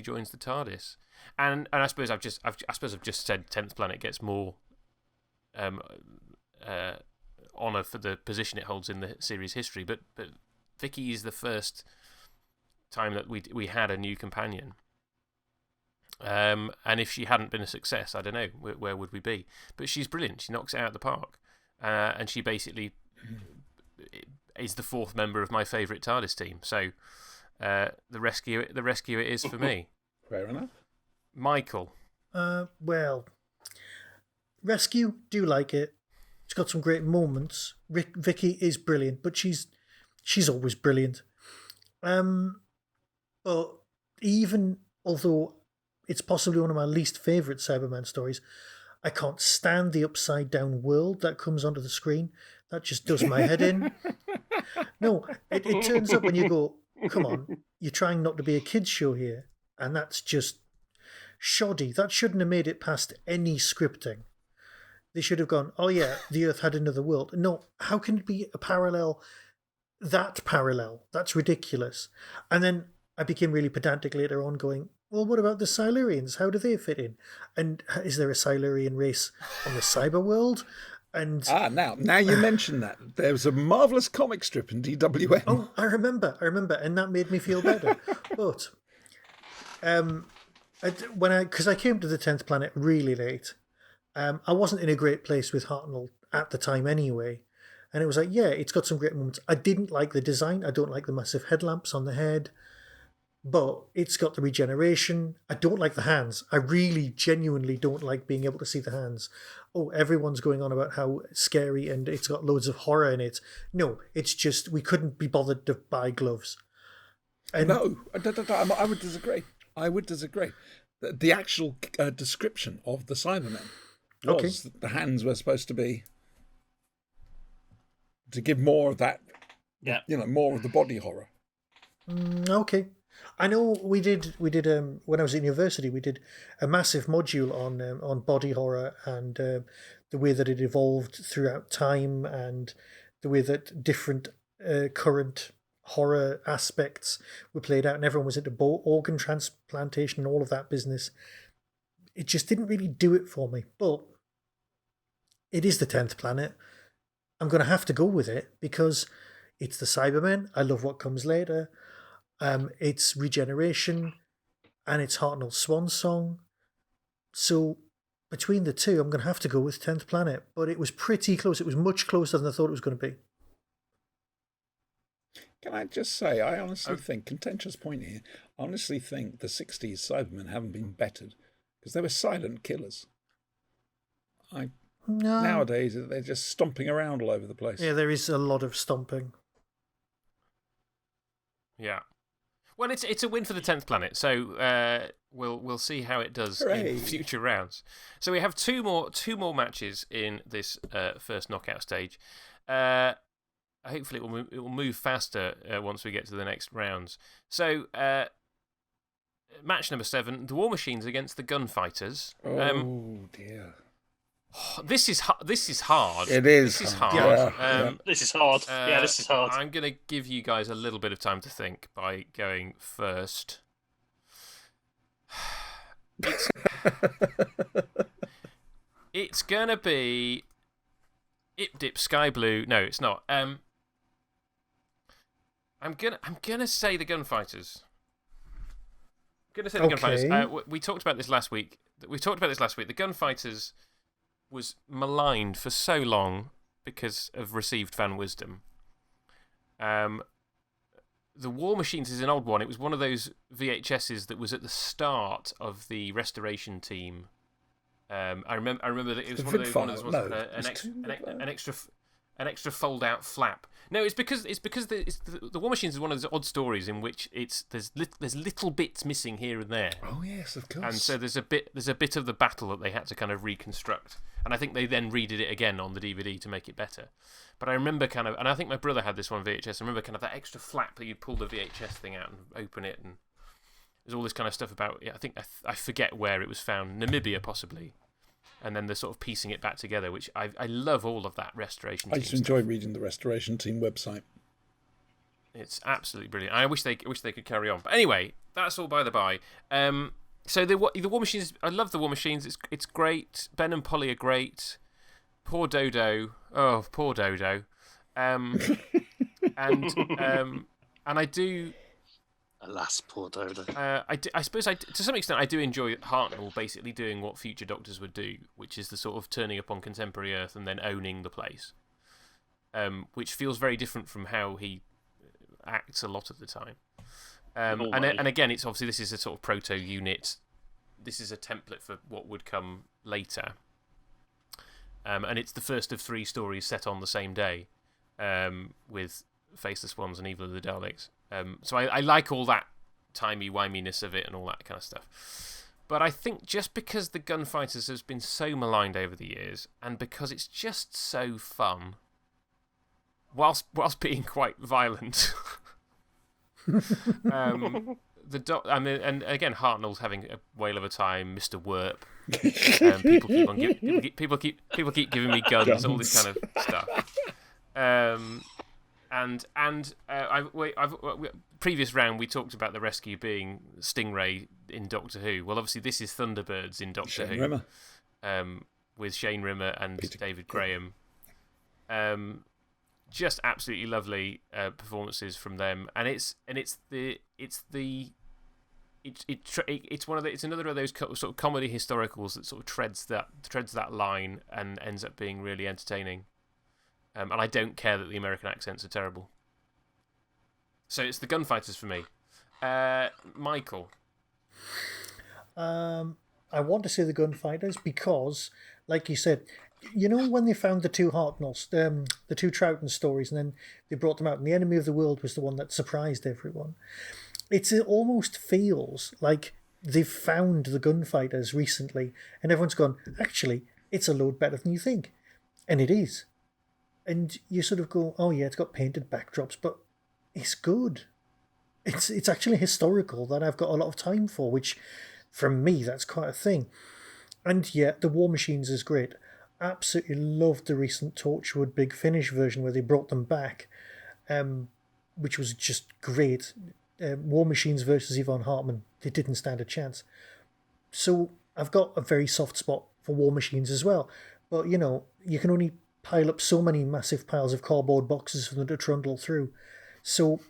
joins the TARDIS, and I suppose I've just said 10th Planet gets more honor for the position it holds in the series history, but Vicky is the first time that we had a new companion, and if she hadn't been a success, I don't know where would we be. But she's brilliant. She knocks it out of the park, and she basically is the 4th member of my favourite TARDIS team. So the rescue it is for me. Fair enough. Well, Michael. Rescue, do like it. It's got some great moments. Vicky is brilliant, but she's always brilliant. But even although it's possibly one of my least favourite Cyberman stories, I can't stand the upside down world that comes onto the screen. That just does my head in. No, it turns up and you go, come on, you're trying not to be a kids show here, and that's just shoddy. That shouldn't have made it past any scripting. They should have gone, oh yeah, the Earth had another world. No, how can it be a parallel? That parallel? That's ridiculous. And then I became really pedantic later on, going, well, what about the Silurians? How do they fit in? And is there a Silurian race on the cyber world? And now you mention that, there was a marvellous comic strip in DWM. Oh, I remember, and that made me feel better. But because I came to the 10th Planet really late, I wasn't in a great place with Hartnell at the time anyway. And it was like, yeah, it's got some great moments. I didn't like the design. I don't like the massive headlamps on the head. But it's got the regeneration. I don't like the hands. I really genuinely don't like being able to see the hands. Oh, everyone's going on about how scary and it's got loads of horror in it. No, it's just we couldn't be bothered to buy gloves. And no, I would disagree. The actual description of the Cybermen was that the hands were supposed to be to give more of that, more of the body horror. Okay. I know we did when I was in university, we did a massive module on body horror and the way that it evolved throughout time and the way that different current horror aspects were played out, and everyone was into organ transplantation and all of that business. It just didn't really do it for me, but it is the 10th Planet. I'm going to have to go with it because it's the Cybermen. I love what comes later. It's regeneration, and it's Hartnell's swan song. So between the two, I'm going to have to go with 10th Planet. But it was pretty close. It was much closer than I thought it was going to be. Can I just say, I honestly think, contentious point here, I honestly think the 60s Cybermen haven't been bettered because they were silent killers. Nowadays, they're just stomping around all over the place. Yeah, there is a lot of stomping. Yeah. Well, it's a win for the 10th Planet, so we'll see how it does in future rounds. So we have two more matches in this first knockout stage. Hopefully it will move faster once we get to the next rounds. So match number 7, the War Machines against the Gunfighters. Oh dear. This is hard. It is. This is hard. Yeah. This is hard. This is hard. I'm going to give you guys a little bit of time to think by going first. It's going to be Ip Dip Sky Blue. No, it's not. I'm gonna say the Gunfighters. We talked about this last week. The Gunfighters was maligned for so long because of received fan wisdom. The War Machines is an old one. It was one of those VHSs that was at the start of the restoration team. I remember that it was one of those an extra fold-out flap. No, it's because the War Machines is one of those odd stories in which there's little bits missing here and there. Oh yes, of course. And so there's a bit of the battle that they had to kind of reconstruct, and I think they then redid it again on the DVD to make it better. But I remember and I think my brother had this one VHS. I remember kind of that extra flap that you'd pull the VHS thing out and open it, and there's all this kind of stuff about. Yeah, I think I forget where it was found, Namibia possibly. And then the sort of piecing it back together, which I love all of that restoration. I used to enjoy reading the restoration team website. It's absolutely brilliant. I wish they could carry on. But anyway, that's all by the by. So the War Machines, I love the War Machines. It's great. Ben and Polly are great. Poor Dodo. Oh, poor Dodo. And I do. Alas, poor Dodo. I suppose to some extent I do enjoy Hartnell basically doing what future Doctors would do, which is the sort of turning up on contemporary Earth and then owning the place, which feels very different from how he acts a lot of the time. And again, it's obviously this is a sort of proto-unit. This is a template for what would come later. And it's the first of 3 stories set on the same day, with Faceless Ones and Evil of the Daleks. So I like all that timey-wiminess of it and all that kind of stuff. But I think just because the Gunfighters has been so maligned over the years, and because it's just so fun, whilst being quite violent, and again, Hartnell's having a whale of a time. Mr. Werp, people keep giving me guns, all this kind of stuff. Previous round we talked about the rescue being Stingray in Doctor Who. Well, obviously this is Thunderbirds in Doctor Who. Rimmer. With Shane Rimmer and David Graham. Just absolutely lovely performances from them, and it's another of those sort of comedy historicals that sort of treads that line and ends up being really entertaining. And I don't care that the American accents are terrible. So it's the Gunfighters for me. Michael. I want to say the Gunfighters because, like you said, you know when they found the 2 Hartnells, the 2 Troughton stories, and then they brought them out, and the Enemy of the World was the one that surprised everyone. It almost feels like they've found the Gunfighters recently, and everyone's gone, actually, it's a load better than you think. And it is. And you sort of go, oh yeah, it's got painted backdrops, but it's good. It's actually historical that I've got a lot of time for, which, for me, that's quite a thing. And yeah, the War Machines is great. Absolutely loved the recent Torchwood Big Finish version where they brought them back, which was just great. War Machines versus Yvonne Hartman, they didn't stand a chance. So I've got a very soft spot for War Machines as well. But, you know, you can only pile up so many massive piles of cardboard boxes for them to trundle through. So,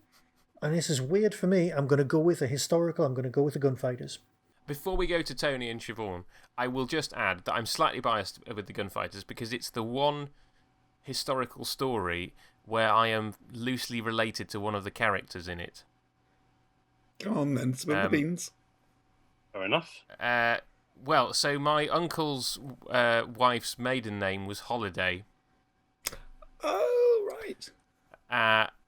and this is weird for me, I'm going to go with a historical, I'm going to go with the Gunfighters. Before we go to Tony and Siobhan, I will just add that I'm slightly biased with the Gunfighters because it's the one historical story where I am loosely related to one of the characters in it. Come on then, spill the beans. Fair enough. Well, so my uncle's wife's maiden name was Holiday. Oh, right.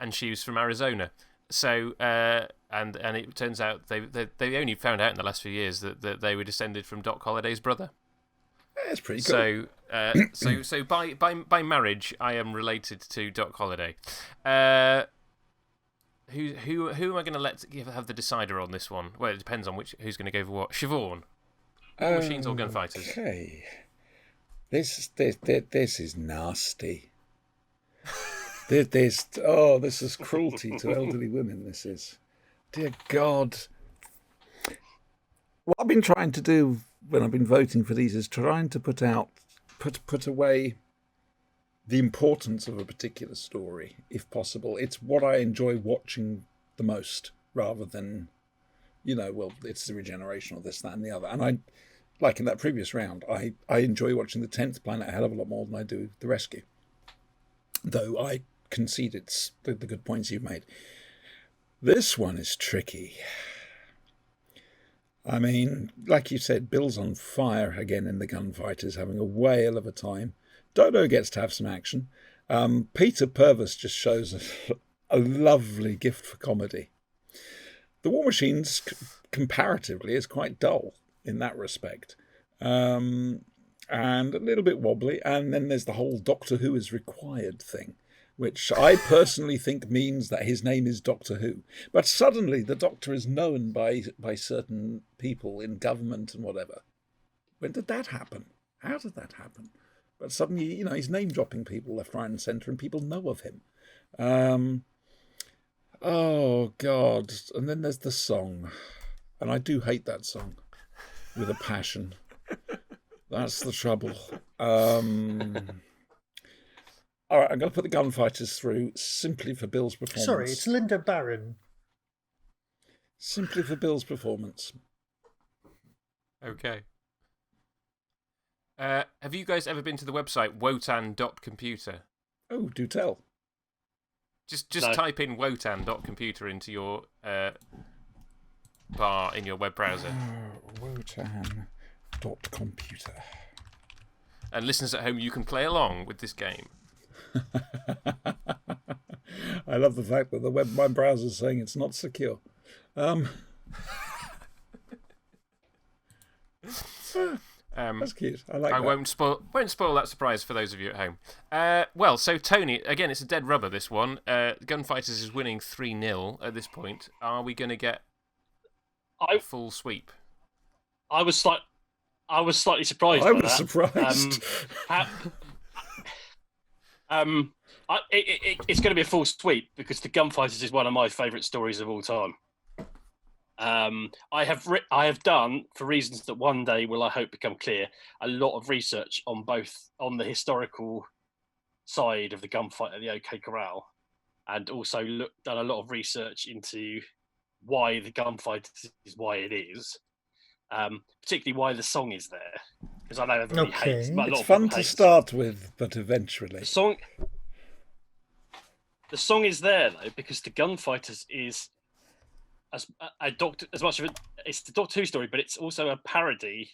And she was from Arizona. So, and it turns out they only found out in the last few years that they were descended from Doc Holliday's brother. That's pretty cool. So by marriage, I am related to Doc Holliday. Who am I going to let have the decider on this one? Well, it depends on who's going to go for what. Siobhan, War Machines or Gunfighters? Okay. This is nasty. This is cruelty to elderly women. This is, dear God. What I've been trying to do when I've been voting for these is trying to put away the importance of a particular story, if possible. It's what I enjoy watching the most, rather than, well, it's the regeneration or this, that, and the other. And I, like in that previous round, I enjoy watching the 10th Planet a hell of a lot more than I do the Rescue. Though I concede it's the good points you've made. This one is tricky. I mean, like you said, Bill's on fire again in the gunfighters, having a whale of a time. Dodo gets to have some action. Peter Purvis just shows a lovely gift for comedy. The War Machines, comparatively, is quite dull in that respect. And a little bit wobbly. And then there's the whole Doctor Who is required thing, which I personally think means that his name is Doctor Who. But suddenly the Doctor is known by certain people in government and whatever. When did that happen? How did that happen? But suddenly, he's name-dropping people left, right and centre, and people know of him. Oh, God. And then there's the song. And I do hate that song with a passion. That's the trouble. All right, I'm going to put the gunfighters through simply for Bill's performance. Sorry, it's Linda Barron. Simply for Bill's performance. Okay. Have you guys ever been to the website wotan.computer? Oh, do tell. Just type in wotan.computer into your bar in your web browser. Wotan.computer. And listeners at home, you can play along with this game. I love the fact that my browser is saying it's not secure. That's cute. I like that. Won't spoil that surprise for those of you at home. Well, so Tony, again, it's a dead rubber, this one. Gunfighters is winning 3-0 at this point. Are we going to get a full sweep? I was slightly surprised. I was surprised. It's going to be a full sweep because the Gunfighters is one of my favourite stories of all time. I have done, for reasons that one day will, I hope, become clear, a lot of research on the historical side of the gunfight at the OK Corral, and also done a lot of research into why the gunfight is why it is, particularly why the song is there, because I know everybody hates it. It's fun to start with, but eventually the song is there though because the Gunfighters is it's the Doctor Who story, but it's also a parody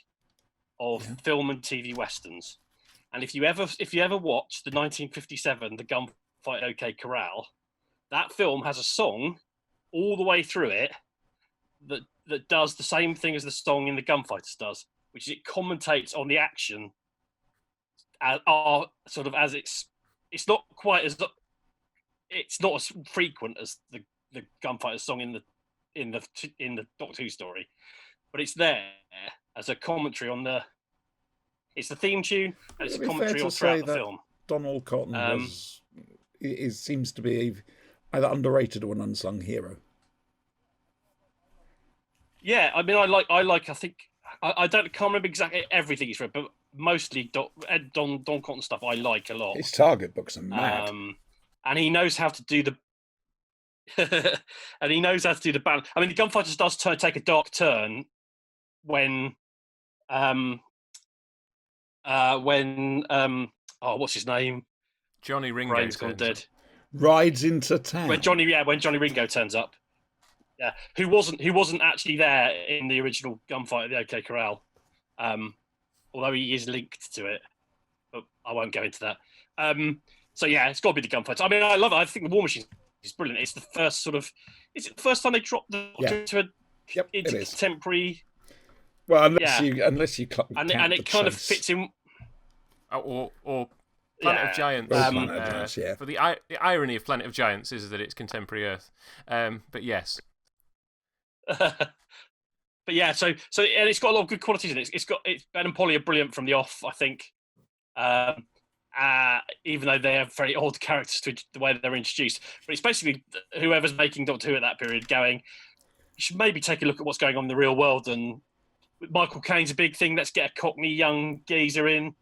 of film and TV westerns. And if you ever watch the 1957 The Gunfight at OK Corral, that film has a song all the way through it that does the same thing as the song in The Gunfighters does, which is it commentates on the action as it's not quite as it's not as frequent as the Gunfighters song in the Doctor Who story, but it's there as a commentary on it's the theme tune and it's a commentary on throughout the film. Donald Cotton seems to be either underrated or an unsung hero. Yeah, I mean, I think I can't remember exactly everything he's read, but mostly Don Cotton stuff I like a lot. His target books are mad, and he knows how to do the. And he knows how to do the balance. I mean, the Gunfighters does take a dark turn when what's his name? Johnny Ringo Brain's gone dead. Rides into town. When Johnny Ringo turns up. Yeah, who wasn't actually there in the original gunfight at the OK Corral, although he is linked to it. But I won't go into that. So yeah, it's got to be the Gunfighters. I mean, I love it. I think the War Machine is brilliant. It's the first is it the first time they dropped the Doctor into contemporary? Well, unless you and it kind of fits in. Or Planet of Giants. Planet of Giants, For the irony of Planet of Giants is that it's contemporary Earth. But yes. But yeah, so and it's got a lot of good qualities in it. Ben and Polly are brilliant from the off, I think. Even though they have very odd characters to the way that they're introduced. But it's basically whoever's making Doctor Who at that period going, you should maybe take a look at what's going on in the real world. And Michael Caine's a big thing. Let's get a Cockney young geezer in.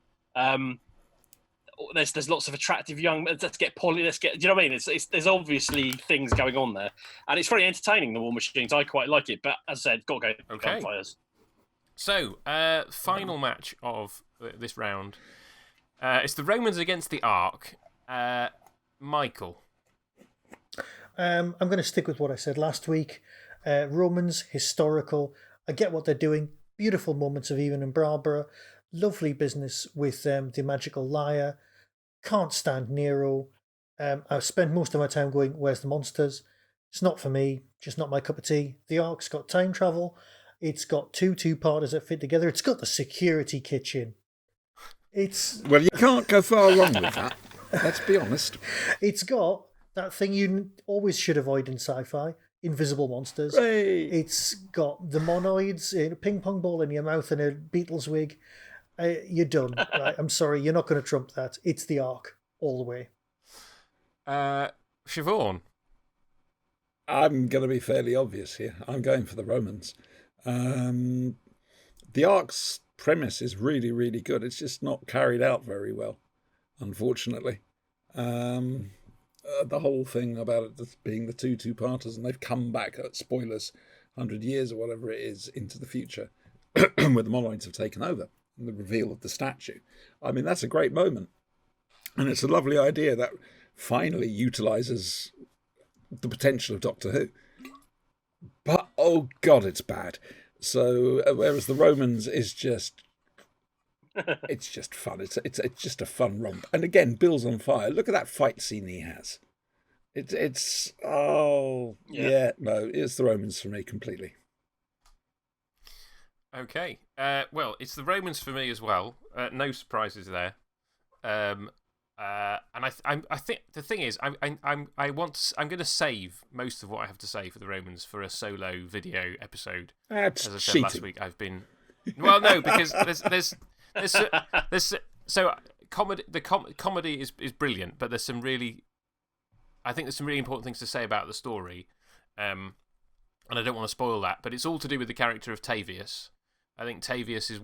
there's lots of attractive young. Let's get Polly. Do you know what I mean? There's obviously things going on there, and it's very entertaining. The War Machines. I quite like it, but as I said, got to go Gunfires. So, final match of this round. It's the Romans against the Ark. Michael. I'm going to stick with what I said last week. Romans, historical. I get what they're doing. Beautiful moments of Ewan and Barbara. Lovely business with the magical lyre. Can't stand Nero. I've spent most of my time going, where's the monsters? It's not for me. Just not my cup of tea. The Ark's got time travel. It's got two-parters that fit together. It's got the security kitchen. Well, you can't go far wrong with that. Let's be honest. It's got that thing you always should avoid in sci-fi. Invisible monsters. Hey. It's got the monoids, a ping pong ball in your mouth and a Beatles wig. You're done. Right? I'm sorry, you're not going to trump that. It's the Ark all the way. Siobhan. I'm going to be fairly obvious here. I'm going for the Romans. The Ark's premise is really, really good. It's just not carried out very well, unfortunately. The whole thing about it being the two-parters, and they've come back, spoilers, 100 years or whatever it is, into the future, where the monoids have taken over, and the reveal of the statue. I mean, that's a great moment. And it's a lovely idea that finally utilises the potential of Doctor Who. But, oh God, it's bad. So, whereas the Romans is just... it's just fun. It's just a fun romp. And again, Bill's on fire. Look at that fight scene he has. It's no, it's the Romans for me completely. Okay. Well, it's the Romans for me as well. No surprises there. And I think the thing is, I'm going to save most of what I have to say for the Romans for a solo video episode. That's as I said cheating. last week, I've been. Well, no, because there's so comedy. The comedy is brilliant, but there's some really important things to say about the story, and I don't want to spoil that. But it's all to do with the character of Tavius. I think Tavius is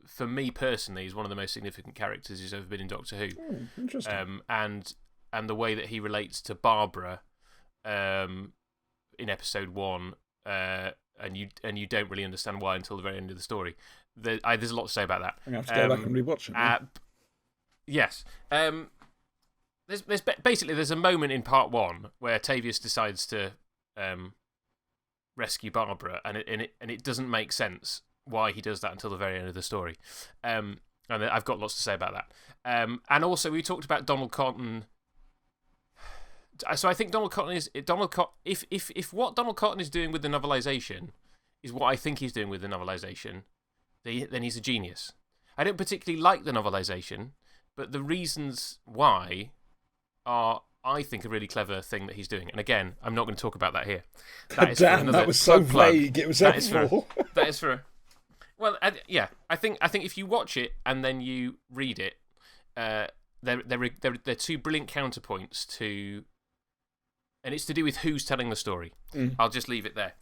for me personally, is one of the most significant characters who's ever been in Doctor Who. Interesting. And the way that he relates to Barbara, in episode 1, and you don't really understand why until the very end of the story. There's a lot to say about that. I'm going to have to go back and rewatch it. Yes. There's a moment in part 1 where Tavius decides to rescue Barbara, and it doesn't make sense why he does that until the very end of the story. And I've got lots to say about that. And also, we talked about Donald Cotton. So I think Donald Cotton is if what Donald Cotton is doing with the novelisation is what I think he's doing with the novelisation, then he's a genius. I don't particularly like the novelisation, but the reasons why are, I think, a really clever thing that he's doing. And again, I'm not going to talk about that here. That was so vague. It was helpful. That is for. Well, yeah, I think if you watch it and then you read it, they're two brilliant counterpoints to, and it's to do with who's telling the story. I'll just leave it there.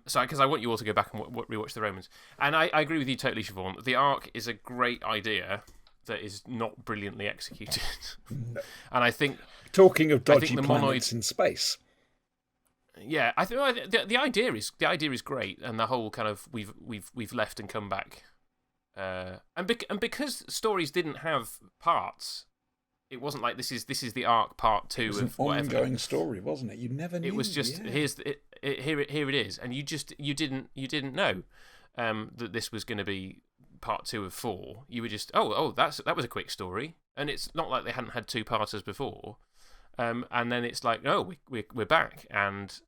So because I want you all to go back and rewatch the Romans, and I agree with you totally, Siobhan. The Ark is a great idea that is not brilliantly executed, and I think talking of dodgy planets in space. Yeah, I think the idea is great, and the whole kind of we've left and come back, and because stories didn't have parts, it wasn't like this is the Ark part 2 of whatever. An ongoing story, wasn't it? You never knew. It was just here it is, and you didn't know that this was going to be part 2 of 4. You were just that was a quick story, and it's not like they hadn't had 2-parters before. And then it's like, we're back, and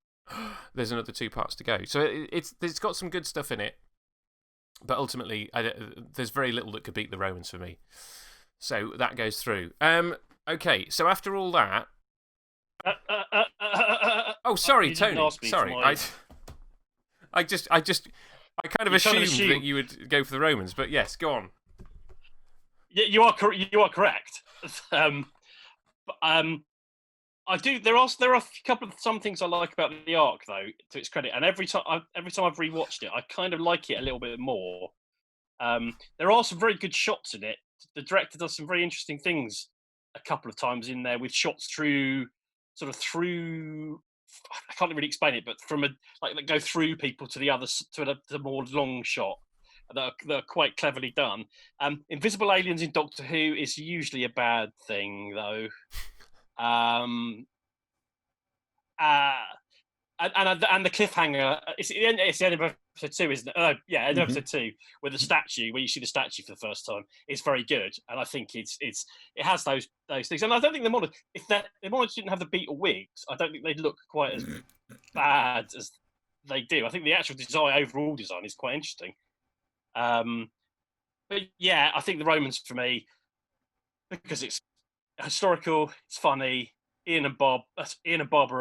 there's another 2 parts to go. So it's got some good stuff in it, but ultimately, there's very little that could beat the Romans for me. So that goes through. Okay, so after all that, sorry, Tony. Sorry, I kind of assumed that you would go for the Romans, but yes, go on. Yeah, you are correct. I do. There are some things I like about the Ark, though, to its credit. And every time I've rewatched it, I kind of like it a little bit more. There are some very good shots in it the director does some very interesting things a couple of times in there with shots through. I can't really explain it, but from that go through people to the more long shot that are quite cleverly done. Invisible aliens in Doctor Who is usually a bad thing, though. And the cliffhanger, it's the end of episode 2, isn't it? End of episode 2, with the statue, where you see the statue for the first time, is very good. And I think it has those things. And I don't think the monitors, if the monitors didn't have the Beetle wigs, I don't think they'd look quite as bad as they do. I think the actual overall design is quite interesting. But yeah, I think the Romans for me, because it's historical, it's funny. Ian and Bob are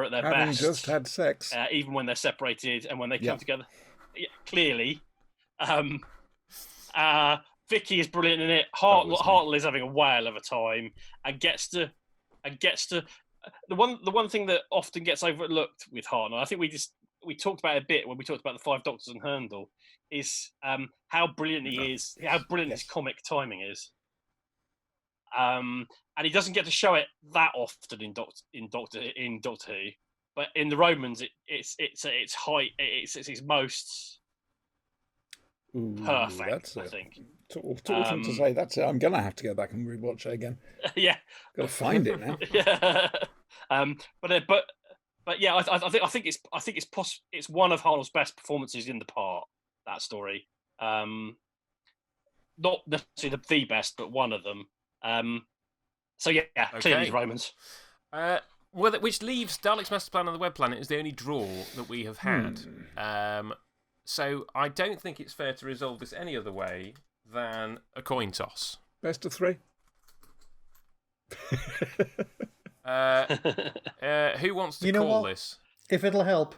at their best. Having just had sex, even when they're separated and when they come together. Yeah, clearly, Vicky is brilliant in it. Hartnell is having a whale of a time and gets to the one thing that often gets overlooked with Hartnell. I think we talked about it a bit when we talked about the Five Doctors and Herndl, is how brilliant he is, how brilliant his comic timing is. And he doesn't get to show it that often in Doctor Who, but in the Romans, it's his most perfect. I think. Talking to say that's it. I'm gonna have to go back and rewatch it again. Yeah, got to find it now. Yeah, but yeah, I think it's one of Hartnell's best performances in the part. That story, not necessarily the best, but one of them. So yeah, clearly the Romans. Which leaves Dalek's Master Plan on the Web Planet is the only draw that we have had. So I don't think it's fair to resolve this any other way than a coin toss. Best of 3. Who wants to call this? If it'll help,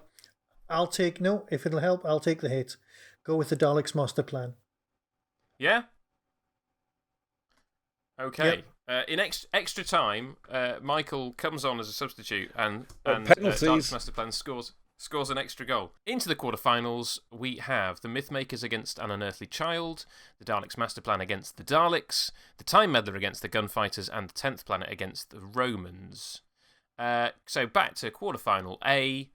I'll take the hit. Go with the Dalek's Master Plan. Yeah? Okay. Yep. In extra time, Michael comes on as a substitute and Dalek's Master Plan scores an extra goal. Into the quarterfinals, we have the Mythmakers against An Unearthly Child, the Dalek's Master Plan against the Daleks, the Time Meddler against the Gunfighters, and the 10th Planet against the Romans. So back to quarterfinal A.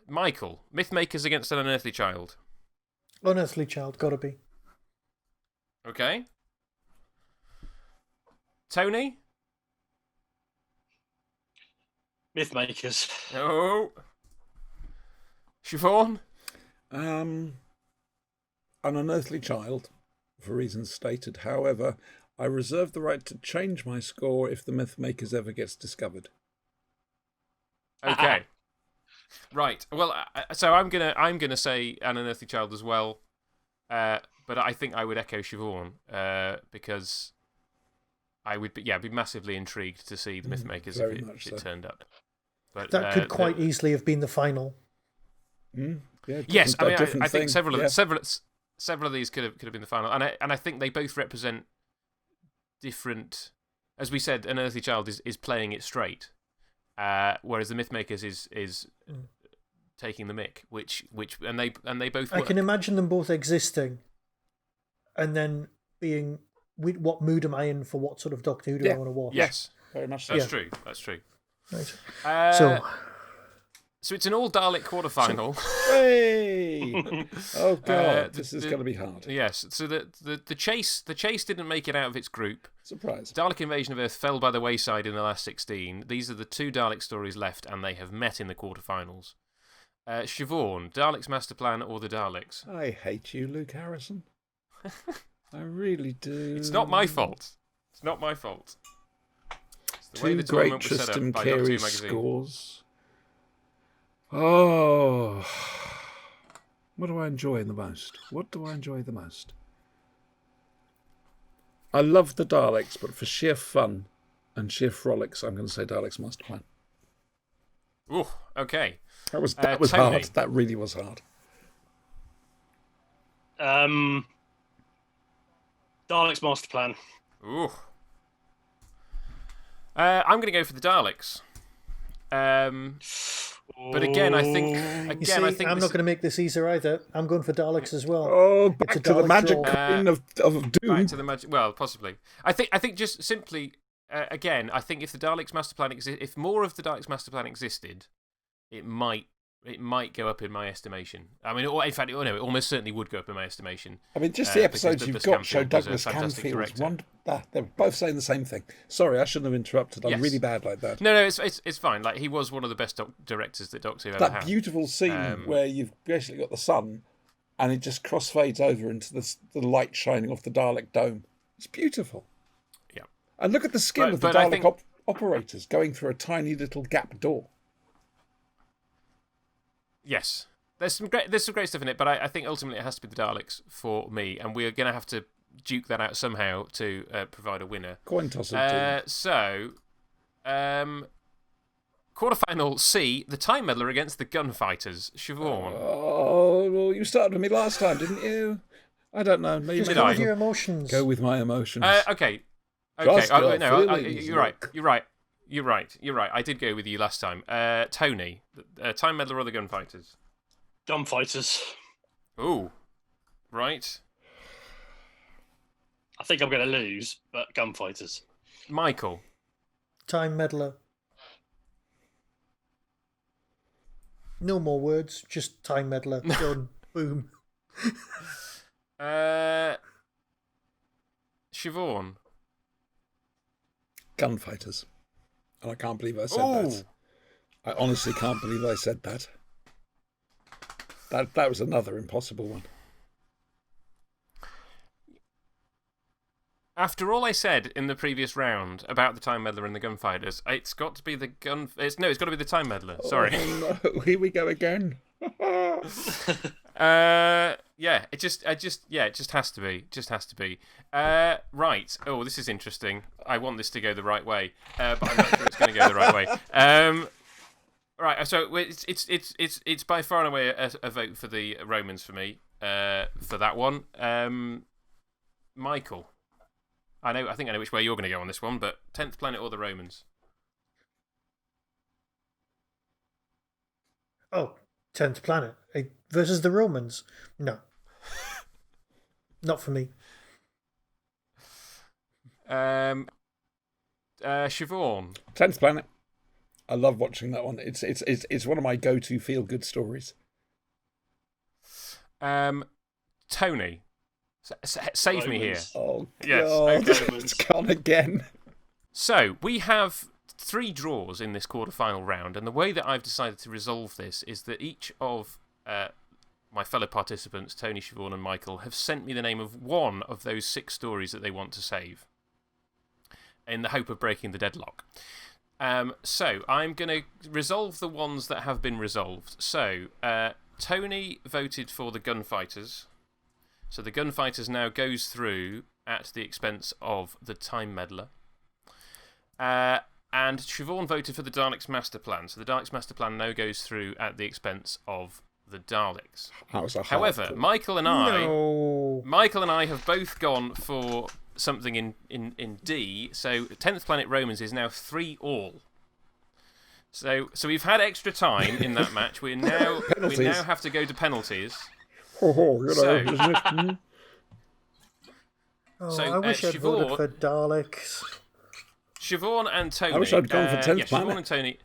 Michael, Mythmakers against An Unearthly Child. Unearthly Child, gotta be. Okay. Tony? Mythmakers. Oh. Siobhan? An Unearthly Child, for reasons stated. However, I reserve the right to change my score if the Mythmakers ever gets discovered. Okay. Right. Well, so I'm gonna say An Unearthly Child as well, but I think I would echo Siobhan because I would be massively intrigued to see the Mythmakers if it turned up. But that could quite easily have been the final. Yeah, yes, I mean I think several of these could have been the final, and I think they both represent different. As we said, An Unearthly Child is playing it straight. Whereas the Mythmakers is taking the mick, which and they both work. I can imagine them both existing, and then being, what mood am I in for what sort of Doctor Who do I want to watch? Yes, very much. That's true. That's true. Right. So it's an all Dalek quarterfinal. Hey! Oh god, this is going to be hard. Yes. So the chase didn't make it out of its group. Surprise. Dalek Invasion of Earth fell by the wayside in the last 16. These are the 2 Dalek stories left, and they have met in the quarterfinals. Siobhan, Dalek's Master Plan or the Daleks? I hate you, Luke Harrison. I really do. It's not my fault. It's not my fault. It's the way the great tournament was set up Tristan by Doctor Who Carey magazine. scores. Oh, what do I enjoy the most? What do I enjoy the most? I love the Daleks, but for sheer fun and sheer frolics, I'm going to say Daleks Master Plan. Ooh, okay. That was Tony. hard. That really was hard. Daleks Master Plan. Ooh. I'm going to go for the Daleks. But again, I think You see, I'm not going to make this easier either. I'm going for Daleks as well. Oh, back It's a to the Dalek magic draw. queen of doom. back to the magic. Well, possibly. I think just simply again, I think if the Daleks master plan if more of the Daleks master plan existed, it might go up in my estimation. I mean, in fact, it almost certainly would go up in my estimation. I mean, just the episodes you've got show Douglas Douglas Camfield's they're both saying the same thing. Sorry, I shouldn't have interrupted. I'm Yes. really bad like that. No, it's fine. Like, he was one of the best directors that Doctor Who ever had. That beautiful scene where you've basically got the sun and it just crossfades over into the light shining off the Dalek dome. It's beautiful. Yeah. And look at the skin of the Dalek operators going through a tiny little gap door. Yes. There's some great stuff in it, but I think ultimately it has to be the Daleks for me, and we're going to have to duke that out somehow to provide a winner. Coin toss of doom. Quarterfinal C, the Time Meddler against the Gunfighters. Siobhan. Oh, well, you started with me last time, didn't you? I don't know. Maybe Just go with your emotions. Go with my emotions. Okay. Trust your No, feelings, you're right. You're right. I did go with you last time. Tony, Time Meddler or the Gunfighters? Gunfighters. Ooh. Right. I think I'm going to lose, but Gunfighters. Michael. Time Meddler. No more words, just Time Meddler. Done. Boom. Siobhan. Gunfighters. And I can't believe I said that. I honestly can't believe I said that. That was another impossible one. After all I said in the previous round about the Time Meddler and the Gunfighters, it's got to be the it's got to be the Time Meddler. Sorry. Oh, no. Here we go again. Yeah, it just has to be. Just has to be. Right. Oh, this is interesting. I want this to go the right way, but I'm not sure it's going to go the right way. Right. So it's by far and away a vote for the Romans for me. For that one, Michael. I think I know which way you're going to go on this one, but 10th Planet or the Romans? Oh, 10th Planet versus the Romans? No. Not for me. Siobhan. 10th Planet. I love watching that one. It's one of my go-to feel-good stories. Tony. Save me here. Oh, yes, God. okay. It's gone again. So, we have 3 draws in this quarter-final round, and the way that I've decided to resolve this is that each of my fellow participants, Tony, Siobhan and Michael, have sent me the name of one of those 6 stories that they want to save, in the hope of breaking the deadlock. So, I'm going to resolve the ones that have been resolved. So, Tony voted for the Gunfighters. So the Gunfighters now goes through at the expense of the Time Meddler. And Siobhan voted for the Daleks Master Plan. So the Daleks Master Plan now goes through at the expense of the Daleks. However, Michael and I have both gone for something in D. So 10th Planet Romans is now 3-all. So we've had extra time in that match. We now have to go to penalties. I wish I'd voted Siobhan, for Daleks. Siobhan and Tony. I wish I'd gone for 10th Planet.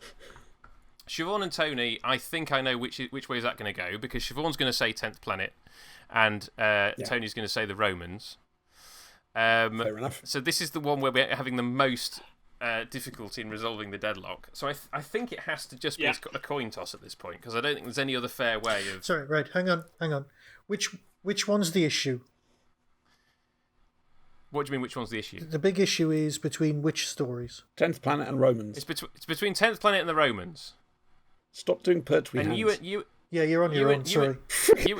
Siobhan and Tony, I think I know which way is that going to go, because Siobhan's going to say 10th Planet and Tony's going to say the Romans. Fair enough. So this is the one where we're having the most difficulty in resolving the deadlock. So I think it has to just be a coin toss at this point, because I don't think there's any other fair way of... Sorry, right, hang on. Which one's the issue? What do you mean, which one's the issue? The big issue is between which stories? 10th Planet and Romans. It's between 10th Planet and the Romans. Stop doing pertwee hands. Yeah, you're on your own, sorry. You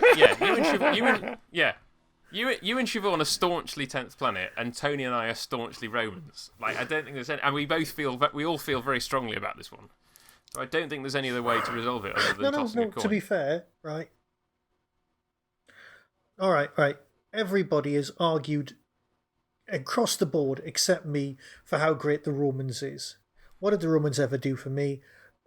and Siobhan are staunchly 10th Planet, and Tony and I are staunchly Romans. Like, I don't think there's any... And we all feel very strongly about this one. So I don't think there's any other way to resolve it other than tossing a coin. To be fair, right. All right. Everybody has argued across the board, except me, for how great the Romans is. What did the Romans ever do for me?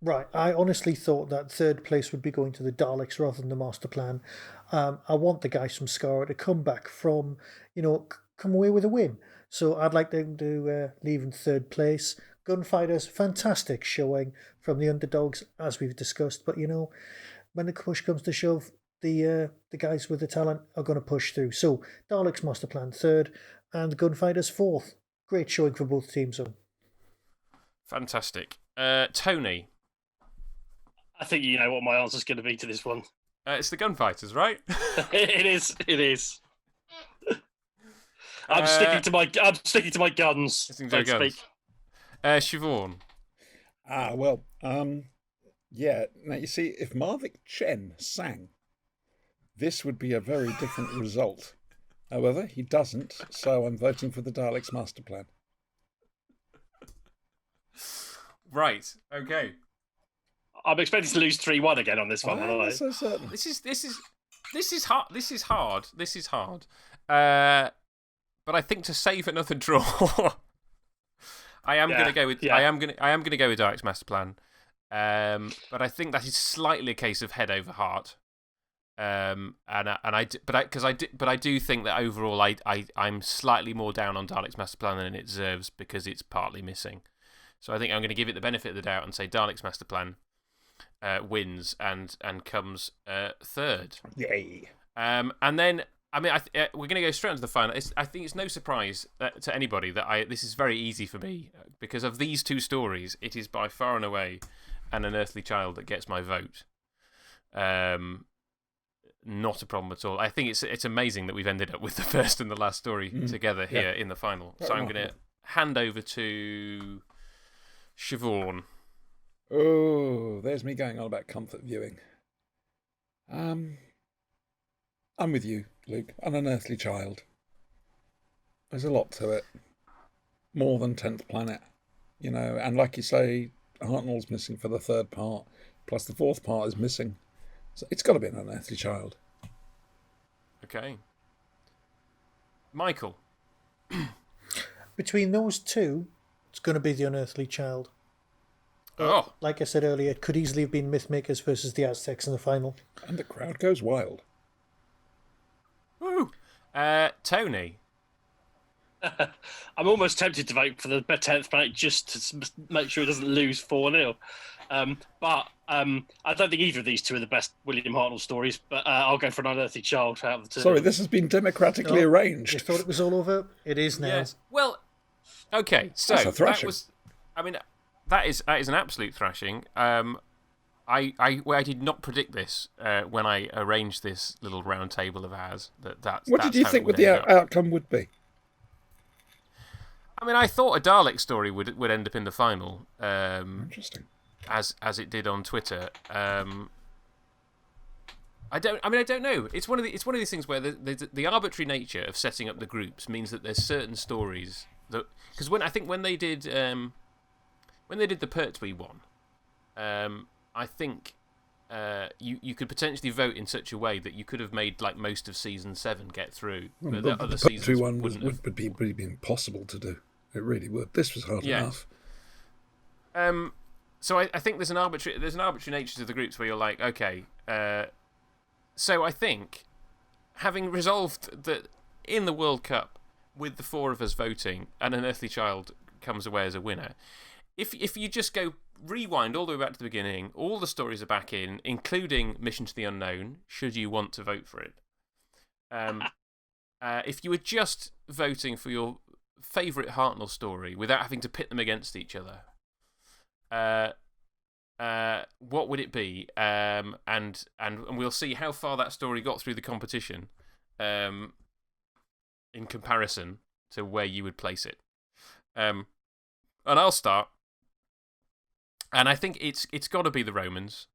Right. I honestly thought that third place would be going to the Daleks rather than the Master Plan. I want the guys from Skara to come back from, come away with a win. So I'd like them to leave in third place. Gunfighters, fantastic showing from the underdogs, as we've discussed. But, when the push comes to shove, the guys with the talent are going to push through. So Daleks Master Plan third and Gunfighters fourth. Great showing for both teams. So. Fantastic. Tony. I think you know what my answer's going to be to this one. It's the Gunfighters, right? It is. It is. I'm sticking to my guns. Sticking to your guns. Siobhan. Well, yeah. Now you see, if Marvick Chen sang, this would be a very different result. However, he doesn't, so I'm voting for the Daleks Master Plan. Right. Okay. I'm expecting to lose 3-1 again on this one. I'm not so certain. This is hard. This is hard. But I think to save another draw, I am going to go with I am going to go with Daleks Master Plan. But I think that is slightly a case of head over heart. But I do think that overall I'm slightly more down on Daleks Master Plan than it deserves because it's partly missing. So I think I'm going to give it the benefit of the doubt and say Daleks Master Plan wins and comes third. Yay! And then we're going to go straight into the final. I think it's no surprise to anybody that this is very easy for me because of these two stories. It is by far and away An Unearthly Child that gets my vote. Not a problem at all. I think it's amazing that we've ended up with the first and the last story together here in the final. So I'm going to hand over to Siobhan. Oh, there's me going on about comfort viewing. I'm with you, Luke. An Unearthly Child. There's a lot to it. More than 10th Planet. And like you say, Hartnell's missing for the third part, plus the fourth part is missing. So it's got to be An Unearthly Child. Okay. Michael. Between those two, it's going to be The Unearthly Child. Like I said earlier, it could easily have been Mythmakers versus the Aztecs in the final. And the crowd goes wild. Woo! Tony. I'm almost tempted to vote for the 10th Planet just to make sure it doesn't lose 4-0. But I don't think either of these two are the best William Hartnell stories, but I'll go for An Unearthly Child out of the two. Sorry, this has been democratically arranged. You thought it was all over? It is now. Yes. Well, okay, so that's a thrashing. That was... that is an absolute thrashing. I did not predict this when I arranged this little round table of ours. What did you think the outcome would be? I thought a Dalek story would end up in the final. Interesting. As it did on Twitter. I don't know. It's one of these things where the arbitrary nature of setting up the groups means that there's certain stories that because when they did the Pertwee one, I think you could potentially vote in such a way that you could have made like most of season 7 get through, but the other seasons one would be impossible to do. It really would. This was hard enough. So I think there's an arbitrary nature to the groups where you're like, okay. So I think having resolved that in the World Cup with the 4 of us voting, An Unearthly Child comes away as a winner. If you just go rewind all the way back to the beginning, all the stories are back in, including Mission to the Unknown, should you want to vote for it. If you were just voting for your favourite Hartnell story without having to pit them against each other, what would it be? And we'll see how far that story got through the competition in comparison to where you would place it. And I'll start. And I think it's got to be the Romans.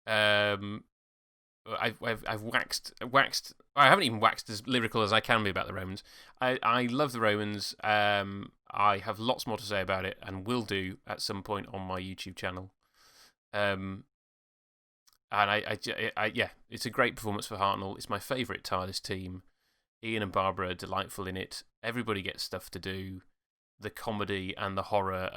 I've waxed. I haven't even waxed as lyrical as I can be about the Romans. I love the Romans. I have lots more to say about it, and will do at some point on my YouTube channel. And it's a great performance for Hartnell. It's my favourite TARDIS team. Ian and Barbara are delightful in it. Everybody gets stuff to do. The comedy and the horror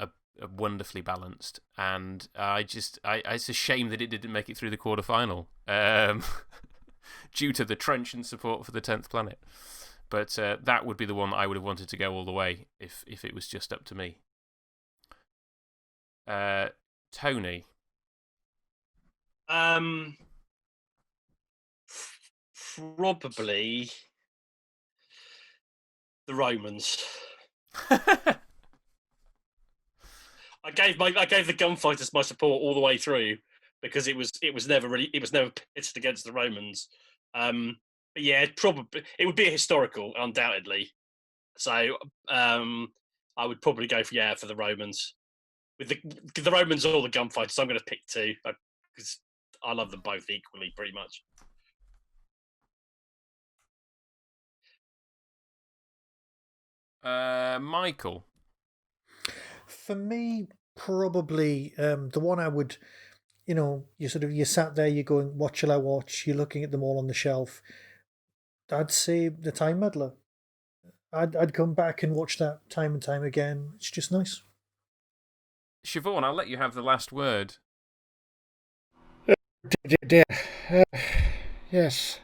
wonderfully balanced, and it's a shame that it didn't make it through the quarterfinal due to the trenchant support for the 10th Planet. But that would be the one I would have wanted to go all the way if it was just up to me. Tony. Probably the Romans. I gave the gunfighters my support all the way through because it was never pitched against the Romans. But yeah, it would be a historical, undoubtedly. So I would probably go for the Romans. With the Romans or the gunfighters, I'm going to pick two because I love them both equally, pretty much. Michael. For me, probably the one I would, you sat there, you're going, what shall I watch? You're looking at them all on the shelf. I'd say the Time Meddler. I'd come back and watch that time and time again. It's just nice. Siobhan, I'll let you have the last word. Yes.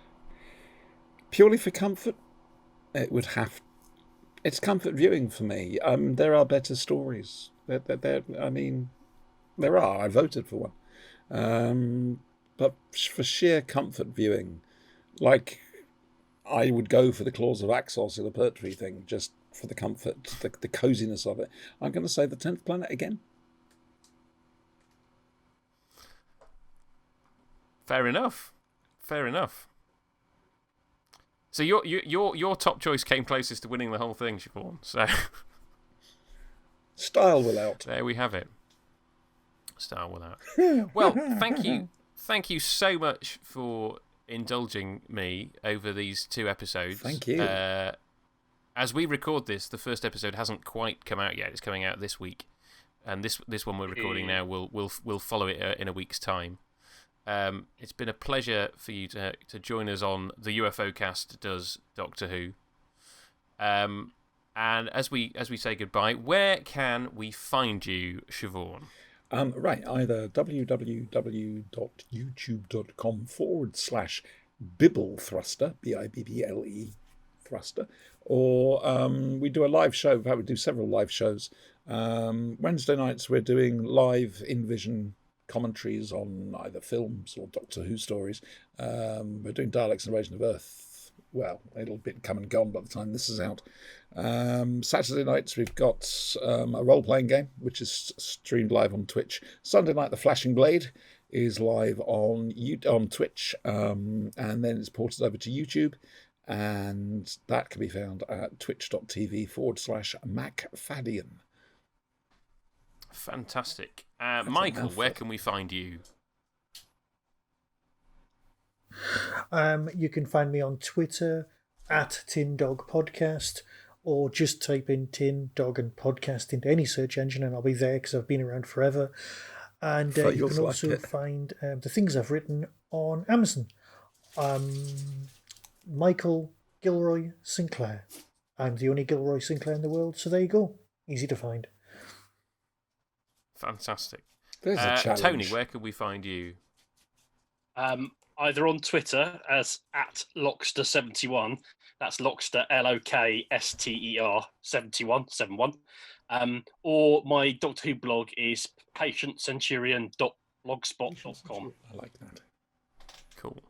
Purely for comfort, it would have. It's comfort viewing for me. There are better stories. I mean, there are. I voted for one. But for sheer comfort viewing, like I would go for the Claws of Axos in the Pertwee thing, just for the comfort, the coziness of it. I'm going to say the 10th Planet again. Fair enough. So your top choice came closest to winning the whole thing, Siobhan. So style will out. There we have it. Style will out. Well, thank you so much for indulging me over these 2 episodes. Thank you. As we record this, the first episode hasn't quite come out yet. It's coming out this week, and this one we're recording now will follow it in a week's time. It's been a pleasure for you to join us on the UFOcast does Doctor Who. And as we say goodbye, where can we find you, Siobhan? Right, either www.youtube.com/Bibble Thruster, Thruster, or we do a live show. In fact, we do several live shows. Wednesday nights we're doing live in-vision commentaries on either films or Doctor Who stories. We're doing Daleks Invasion of Earth. Well, it'll be come and gone by the time this is out. Saturday nights we've got a role-playing game, which is streamed live on Twitch. Sunday night, The Flashing Blade is live on Twitch, and then it's ported over to YouTube, and that can be found at twitch.tv/MacFaddian. Fantastic. Michael, where can we find you? You can find me on Twitter at Tin Dog Podcast, or just type in Tin Dog and Podcast into any search engine and I'll be there because I've been around forever. And you can also find the things I've written on Amazon. Michael Gilroy Sinclair. I'm the only Gilroy Sinclair in the world, so there you go. Easy to find. Fantastic. There's a challenge. Tony, where can we find you? Either on Twitter as @Lockster71. That's Lockster LOKSTER 71. Or my Doctor Who blog is patientcenurion.blogspot.com. I like that. Cool.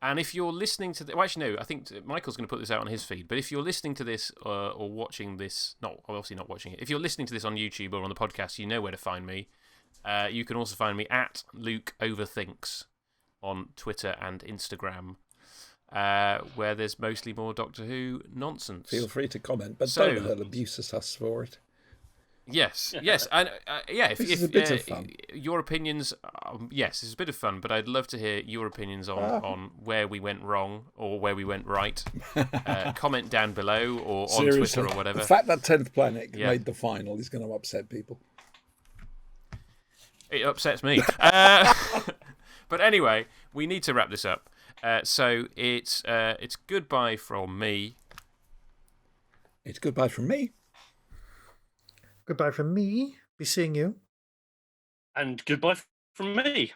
And if you're listening to well, actually, no, I think Michael's going to put this out on his feed, but if you're listening to this or watching this, obviously not watching it, if you're listening to this on YouTube or on the podcast, you know where to find me. You can also find me at Luke Overthinks on Twitter and Instagram, where there's mostly more Doctor Who nonsense. Feel free to comment, but don't abuse us for it. Yes, and this is a bit of fun. Your opinions, yes, it's a bit of fun, but I'd love to hear your opinions on where we went wrong or where we went right. Comment down below or on Twitter or whatever. The fact that 10th Planet made the final is going to upset people. It upsets me. But anyway, we need to wrap this up. So it's goodbye from me. It's goodbye from me. Goodbye from me, Be seeing you. And goodbye from me.